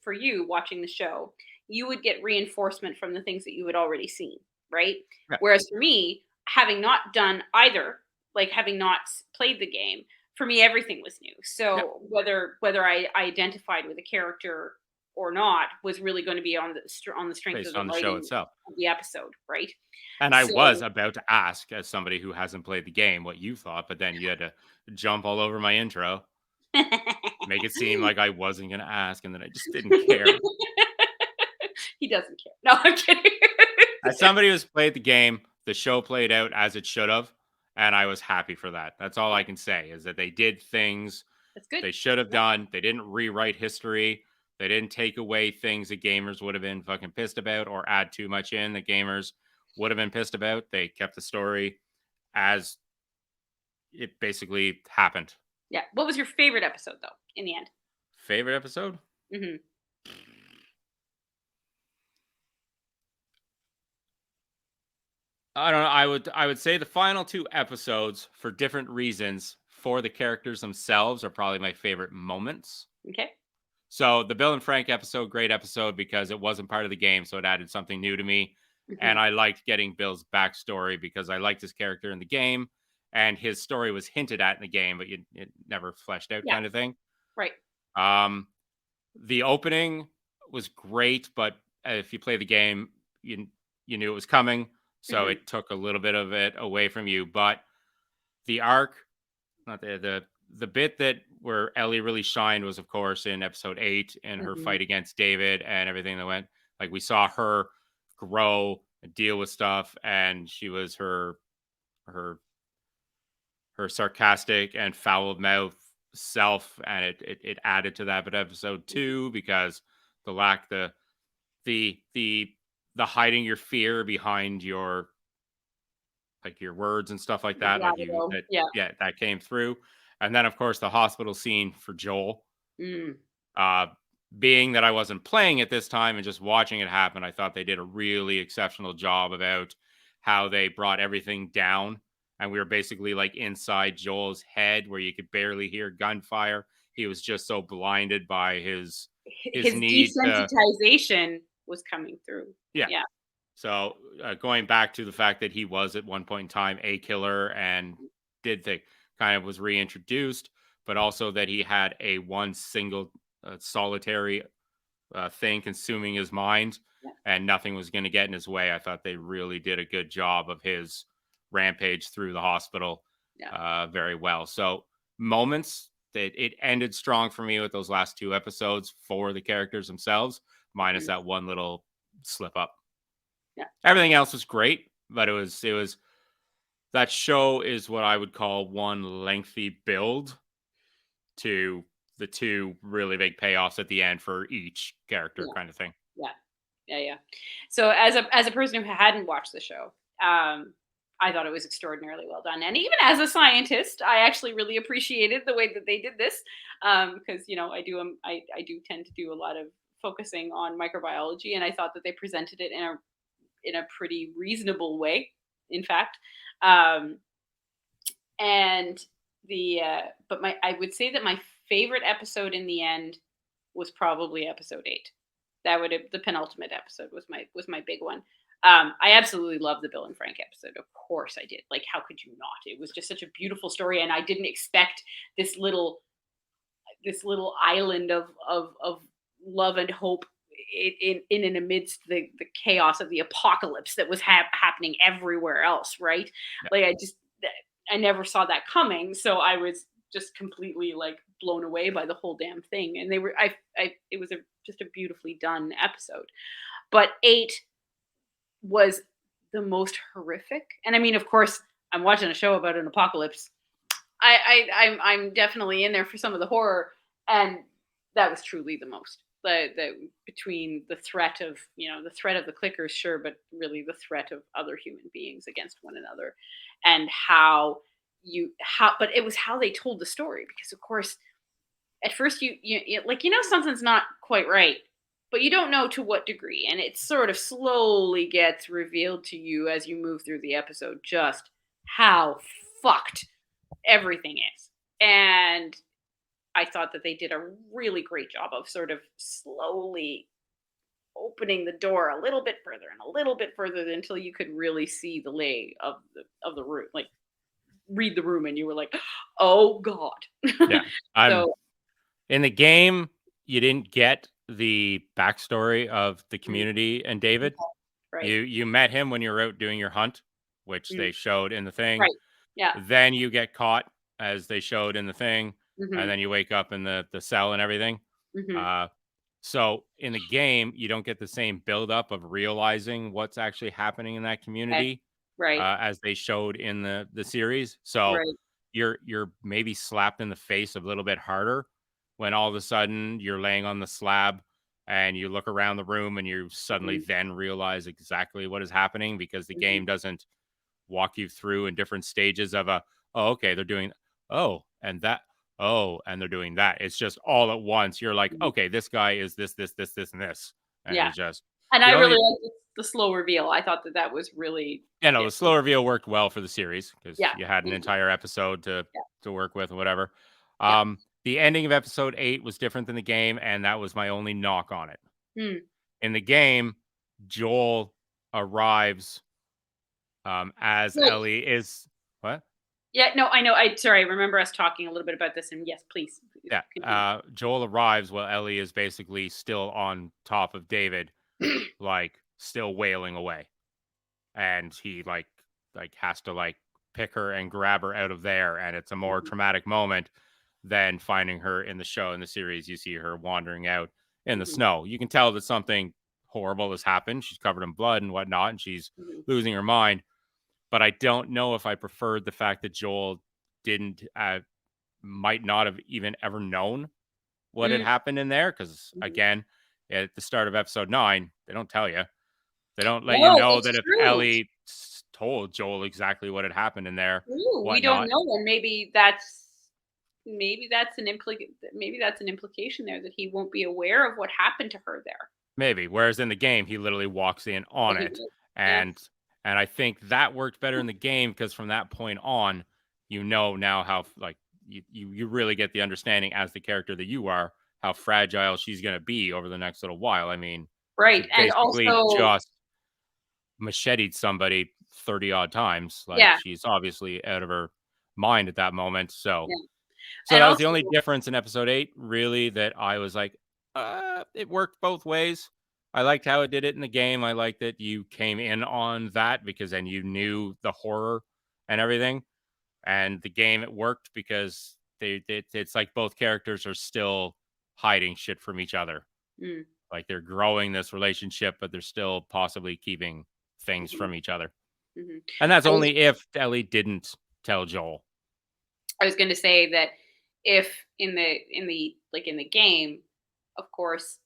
for you watching the show, you would get reinforcement from the things that you had already seen, right? Yeah, Whereas for me, having not done either, like having not played the game, for me everything was new. yeah, So whether I identified with a character or not was really going to be on on the strength of based the on the show writing itself. of the episode, right? And I was So about to ask, as somebody who hasn't played the game, what you thought, but then you had to jump all over my intro, make it seem like I wasn't going to ask, and then I just didn't care. he doesn't care. No, I'm kidding. As somebody who's played the game, the show played out as it should have, and I was happy for that. That's all I can say is that they did things That's good. they should have Yeah. done. They didn't rewrite history. They didn't take away things that gamers would have been fucking pissed about or add too much in that gamers would have been pissed about. They kept the story as it basically happened. Yeah. What was your favorite episode though, in the end? Favorite episode? Mhm. I don't know. I would say the final two episodes for different reasons for the characters themselves are probably my favorite moments. Okay. So the Bill and Frank episode, great episode because it wasn't part of the game, so it added something new to me. And Mhm. I liked getting Bill's backstory because I liked his character in the game, and his story was hinted at in the game, but it never fleshed out, Yeah. kind of thing. Right. Um, the opening was great, but if you play the game, you knew it was coming, so Mhm. it took a little bit of it away from you. But the arc, not the bit that where Ellie really shined was, of course, in episode 8 in her Mhm. fight against David and everything that went. Like we saw her grow and deal with stuff, and she was her her sarcastic and foul mouth self, and it added to that. But episode Mhm. 2, because the lack the the the hiding your fear behind your like your words and stuff like The that, like you Bravado. that Yeah. yeah, that came through. And then of course the hospital scene for Joel. Mm. Uh, being that I wasn't playing at this time and just watching it happen, I thought they did a really exceptional job about how they brought everything down. And we were basically like inside Joel's head where you could barely hear gunfire. He was just so blinded by his His need to, desensitization was coming through. yeah. Yeah. So going back to the fact that he was at one point in time a killer and did the kind of was reintroduced, but also that he had a one single solitary thing consuming his mind Yeah. and nothing was going to get in his way. I thought they really did a good job of his rampage through the hospital Yeah. very well. So moments that it ended strong for me with those last two episodes for the characters themselves, minus Mhm. that one little slip up. Yeah. Everything else was great, but it was that show is what I would call one lengthy build to the two really big payoffs at the end for each character Yeah. kind of thing. Yeah. Yeah, yeah. So as a person who hadn't watched the show, I thought it was extraordinarily well done. And even as a scientist, I actually really appreciated the way that they did this. Because I do tend to do a lot of focusing on microbiology, and I thought that they presented it in a pretty reasonable way, in fact. Um, and the but my I would say that my favorite episode in the end was probably episode 8. That would have the penultimate episode was my big one. I absolutely love the Bill and Frank episode. Of course I did. Like, how could you not? It was just such a beautiful story, and I didn't expect this little island of love and hope in and amidst the chaos of the apocalypse that was happening everywhere else, right? Yeah. Like, I never saw that coming, so I was just completely like blown away by the whole damn thing. And they were I it was just a beautifully done episode. But 8 was the most horrific. And I mean, of course, I'm watching a show about an apocalypse. I'm definitely in there for some of the horror, and that was truly the most. The between the threat of the threat of the clickers, sure, but really the threat of other human beings against one another, and how but it was how they told the story, because of course at first something's not quite right, but you don't know to what degree, and it sort of slowly gets revealed to you as you move through the episode just how fucked everything is. And I thought that they did a really great job of sort of slowly opening the door a little bit further and a little bit further until you could really see the lay of the room, like read the room, and you were like, oh god. Yeah. I'm So in the game, you didn't get the backstory of the mm, community and David. right. You met him when you were out doing your hunt, which Mm, they showed in the thing. right. Yeah. Then you get caught as they showed in the thing, and Hmm. then you wake up in the cell and everything. Hmm. Uh, so in the game, you don't get the same buildup of realizing what's actually happening in that Okay. community Right. as they showed in the series. So Right. you're maybe slapped in the face a little bit harder when all of a sudden you're laying on the slab and you look around the room and you suddenly Hmm. then realize exactly what is happening because the Hmm. game doesn't walk you through in different stages of a, oh, okay, they're doing, oh, and that, oh, and they're doing that. It's just all at once. You're like, Hmm. okay, this guy is this and this, and Yeah. it's just And the I really only, liked the slow reveal. I thought that that was really, the yeah. slow reveal worked well for the series because Yeah. you had an Mhm. entire episode Yeah. to work with or whatever. Yeah. The ending of episode 8 was different than the game, and that was my only knock on it. Mm. In the game, Joel arrives as Well, Ellie is what? yeah, no, I know. I remember us talking a little bit about this, and yes, please Yeah, continue. Joel arrives while Ellie is basically still on top of David, like still wailing away, and he like has to like pick her and grab her out of there, and it's a more Mhm. traumatic moment than finding her in the show. In the series, you see her wandering out in the Mhm. snow. You can tell that something horrible has happened. She's covered in blood and whatnot, and she's Mhm. losing her mind. But I don't know if I preferred the fact that Joel didn't might not have even ever known what had Mm. happened in there because Mhm. again at the start of episode 9 they don't tell you, they don't let you No, know it's that if true. Ellie told Joel exactly what had happened in there, True. We don't whatnot. know, and maybe that's maybe that's an implication there that he won't be aware of what happened to her there. Maybe. Whereas in the game, he literally walks in on But he it, would. Yeah. and I think that worked better in the game because from that point on, you know now how like you really get the understanding as the character that you are how fragile she's gonna be over the next little while. I mean, she Right, and basically also just macheted somebody 30 odd times. Like yeah, she's obviously out of her mind at that moment. So yeah, so and that was the also only difference in episode 8, really, that I was like, it worked both ways. I liked how it did it in the game. I liked that you came in on that because then you knew the horror and everything. And the game, it worked because it's like both characters are still hiding shit from each other. mm, Like they're growing this relationship, but they're still possibly keeping things mhm, from each other. mhm. And that's I was only if Ellie didn't tell Joel. I was gonna say that if in the game, of course,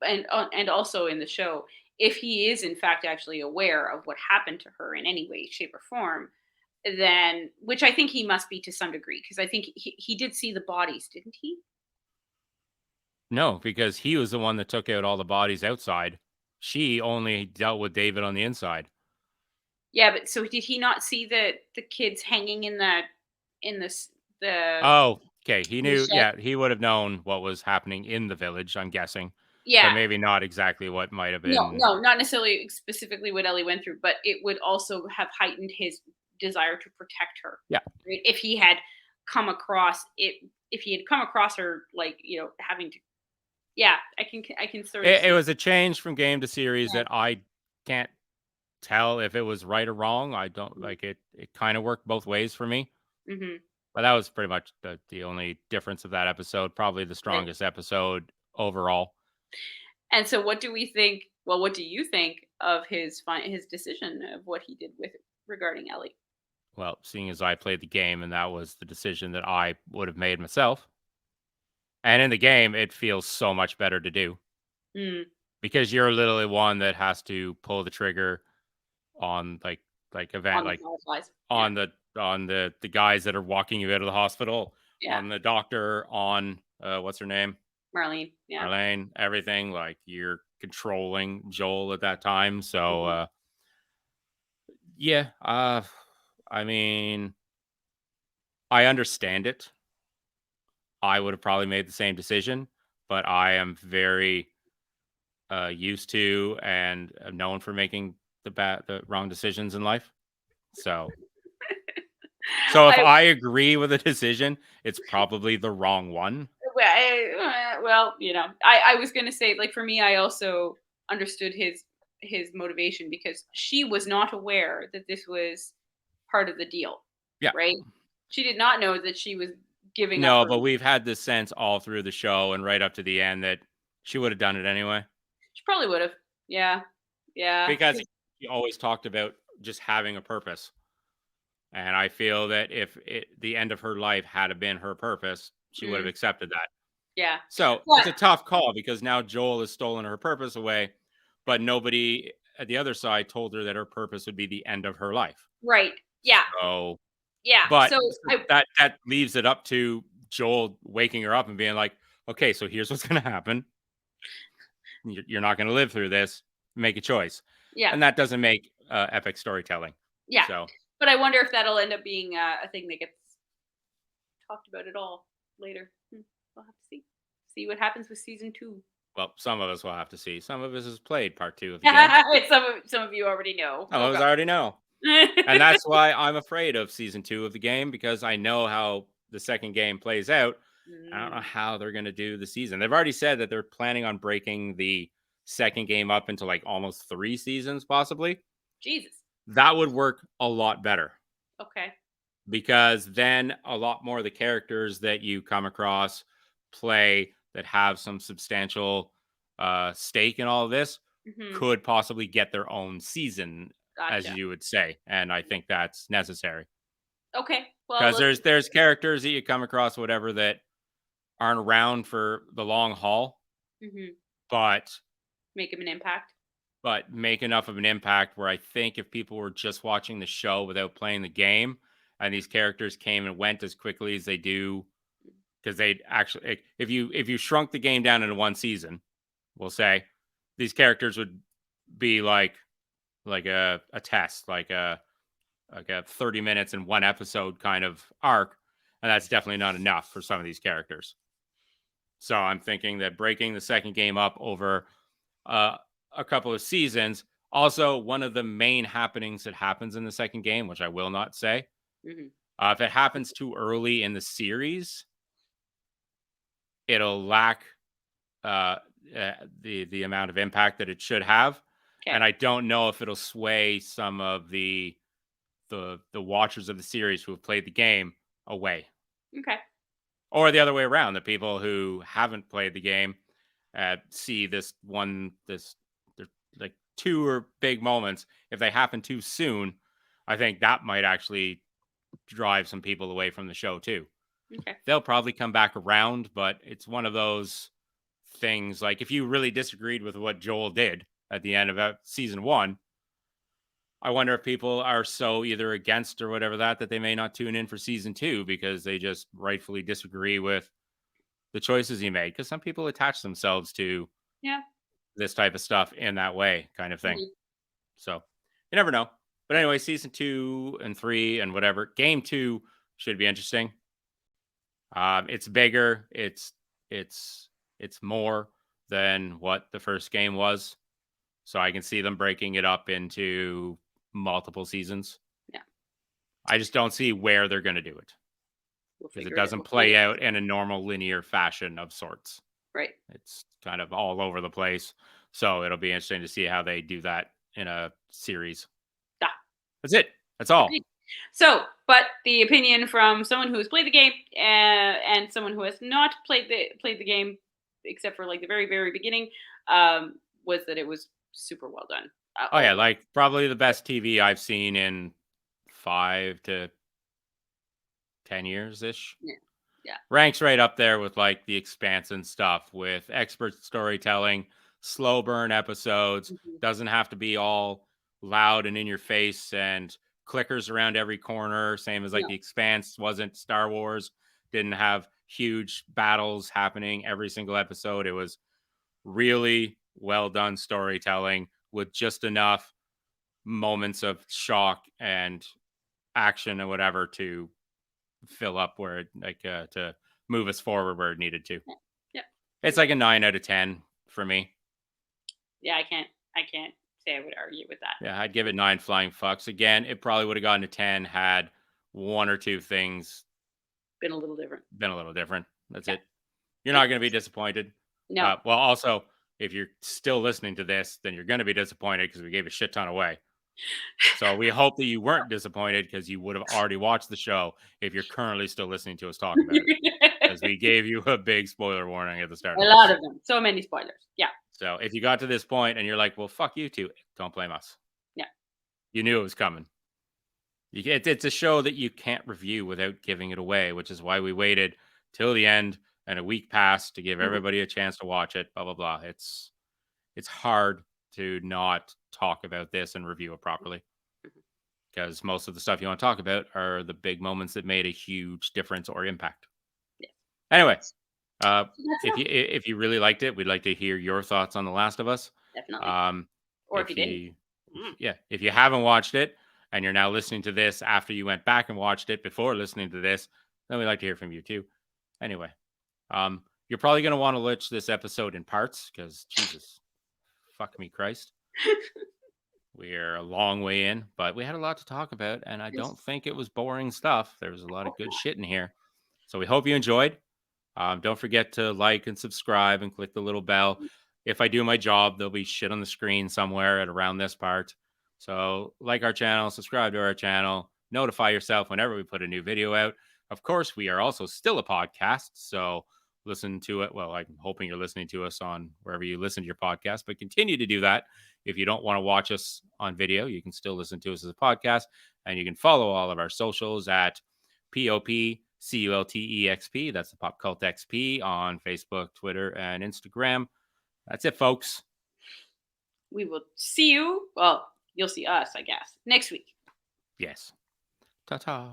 and also in the show, if he is in fact actually aware of what happened to her in any way, shape, or form, then which I think he must be to some degree, because I think he did see the bodies, didn't he? No, because he was the one that took out all the bodies outside. She only dealt with David on the inside. Yeah, but so did he not see the kids hanging in the Oh, okay. He in the knew, shed? yeah, he would have known what was happening in the village, I'm guessing, but Yeah. maybe not exactly what might have No, been. no, not necessarily specifically what Ellie went through, but it would also have heightened his desire to protect her, Yeah. right? If he had come across it, if he had come across her, like, having to, yeah, I can sort of It see. was a change from game to series Yeah. that I can't tell if it was right or wrong. I don't like it. It kind of worked both ways for me, Mm-hmm. but that was pretty much the only difference of that episode. Probably the Right. strongest episode overall. And so, what do we think? Well, what do you think of his decision of what he did with regarding Ellie? Well, seeing as I played the game and that was the decision that I would have made myself. And in the game, it feels so much better to do Mm, because you're literally one that has to pull the trigger on on event the like fireflies. Yeah. on the guys that are walking you out of the hospital, Yeah. on the doctor, on what's her name? Marlene. Yeah. Marlene, everything. Like you're controlling Joel at that time. So Mhm. yeah, I mean, I understand it. I would have probably made the same decision, but I am very used to and known for making the wrong decisions in life. So so if I I agree with a decision, it's probably the wrong one. well, I was gonna say, like, for me, I also understood his motivation because she was not aware that this was part of the deal, Yeah. right? She did not know that she was giving up No, her. but we've had this sense all through the show and right up to the end that she would have done it anyway She probably would have. Yeah, yeah. because she always talked about just having a purpose. And I feel that if the end of her life had have been her purpose, she would have Mm, accepted that. yeah, So it's but a tough call because now Joel has stolen her purpose away, but nobody at the other side told her that her purpose would be the end of her life. right. Yeah, So, yeah. but So I that leaves it up to Joel waking her up and being like, "Okay, so here's what's going to happen. You're not going to live through this. Make a choice," yeah, and that doesn't make epic storytelling. yeah. So, But I wonder if that'll end up being a thing that gets talked about at all later. We'll have to see. See what happens with season 2. well, some of us will have to see. Some of us has played part 2 of the game. Some of you already know. Some Oh of us god. already know. And that's why I'm afraid of season 2 of the game because I know how the second game plays out. I don't know Mm, how they're going to do the season. They've already said that they're planning on breaking the second game up into like almost 3 seasons possibly. Jesus. That would work a lot better Okay. because then a lot more of the characters that you come across play that have some substantial stake in all of this Mhm. could possibly get their own season, as Gotcha. you would say, and I think that's necessary Okay. Well, because we'll there's characters that you come across whatever that aren't around for the long haul, mhm, but make him an impact. make enough of an impact where I think if people were just watching the show without playing the game and these characters came and went as quickly as they do because they actually if you shrunk the game down into one season, we'll say these characters would be like a test, like a 30 minutes in one episode kind of arc, and that's definitely not enough for some of these characters. So I'm thinking that breaking the second game up over uh, a couple of seasons. Also, one of the main happenings that happens in the second game, which I will not say, Mhm. if it happens too early in the series, it'll lack uh, the amount of impact that it should have, Okay. and I don't know if it'll sway some of the watchers of the series who have played the game away, Okay. or the other way around. The people who haven't played the game see this there's like two or big moments. If they happen too soon, I think that might actually drive some people away from the show too. Okay. They'll probably come back around, but it's one of those things. Like if you really disagreed with what Joel did at the end of season one, I wonder if people are so either against or whatever that they may not tune in for season two because they just rightfully disagree with the choices he made. Because some people attach themselves to Yeah. this type of stuff in that way, kind of thing. Mhm. So you never know. But anyway, season 2 and 3 and whatever, game two should be interesting. It's bigger. It's it's more than what the first game was. So I can see them breaking it up into multiple seasons. Yeah. I just don't see where they're going to do it We'll because it figure it out. doesn't We'll find play it. out in a normal linear fashion of sorts. Right. It's kind of all over the place. So it'll be interesting to see how they do that in a series. Yeah. That's it. That's all. Agreed. So, but the opinion from someone who has played the game and someone who has not played the game, except for like the very very beginning, was that it was super well done. Oh yeah, like probably the best TV I've seen in 5 to 10 years ish. Yeah. Yeah. Ranks right up there with like The Expanse and stuff, with expert storytelling, slow burn episodes. Mhm. Doesn't have to be all loud and in your face and clickers around every corner. Same as like No. The Expanse wasn't Star Wars. Didn't have huge battles happening every single episode. It was really well done storytelling with just enough moments of shock and action or whatever to fill up where it to move us forward where it needed to. Yeah. Yeah. It's like a 9 out of 10 for me. Yeah. I can't say I would argue with that. Yeah, I'd give it 9 flying fucks. Again, it probably would have gotten a 10 had one or two things Been a little different. been a little different. That's Yeah. it. You're not Makes going to be sense. disappointed. No. Well, also, if you're still listening to this, then you're going to be disappointed because we gave a shit ton away. So we hope that you weren't disappointed because you would have already watched the show if you're currently still listening to us talk about it. Because we gave you a big spoiler warning at the start A of lot this. of them. So many spoilers. Yeah. So if you got to this point and you're like, well, fuck you two, don't blame us. Yeah. You knew it was coming. It's a show that you can't review without giving it away, which is why we waited till the end and a week passed to give Mhm. everybody a chance to watch it. Blah blah blah. It's hard to not talk about this and review it properly Mhm. because most of the stuff you want to talk about are the big moments that made a huge difference or impact. Yeah. Anyway, So that's enough. if you really liked it, we'd like to hear your thoughts on The Last of Us. Definitely. Um, Or if you if didn't. you Mm. yeah, if you haven't watched it and you're now listening to this after you went back and watched it before listening to this, then we'd like to hear from you too. Anyway, you're probably going to want to watch this episode in parts because Jesus, fuck me, Christ. We're a long way in, but we had a lot to talk about, and I don't Yes. think it was boring stuff. There was a I lot of hope good not. shit in here. So we hope you enjoyed. Don't forget to like and subscribe and click the little bell. If I do my job, there'll be shit on the screen somewhere at around this part. So like our channel, subscribe to our channel, notify yourself whenever we put a new video out. Of course, we are also still a podcast, so listen to it. Well, I'm hoping you're listening to us on wherever you listen to your podcast, but continue to do that. If you don't want to watch us on video, you can still listen to us as a podcast, and you can follow all of our socials at POPCULTEXP. That's the Pop Cult XP on Facebook, Twitter, and Instagram. That's it, folks. We will see you. Well, you'll see us, I guess, next week. Yes. Ta ta.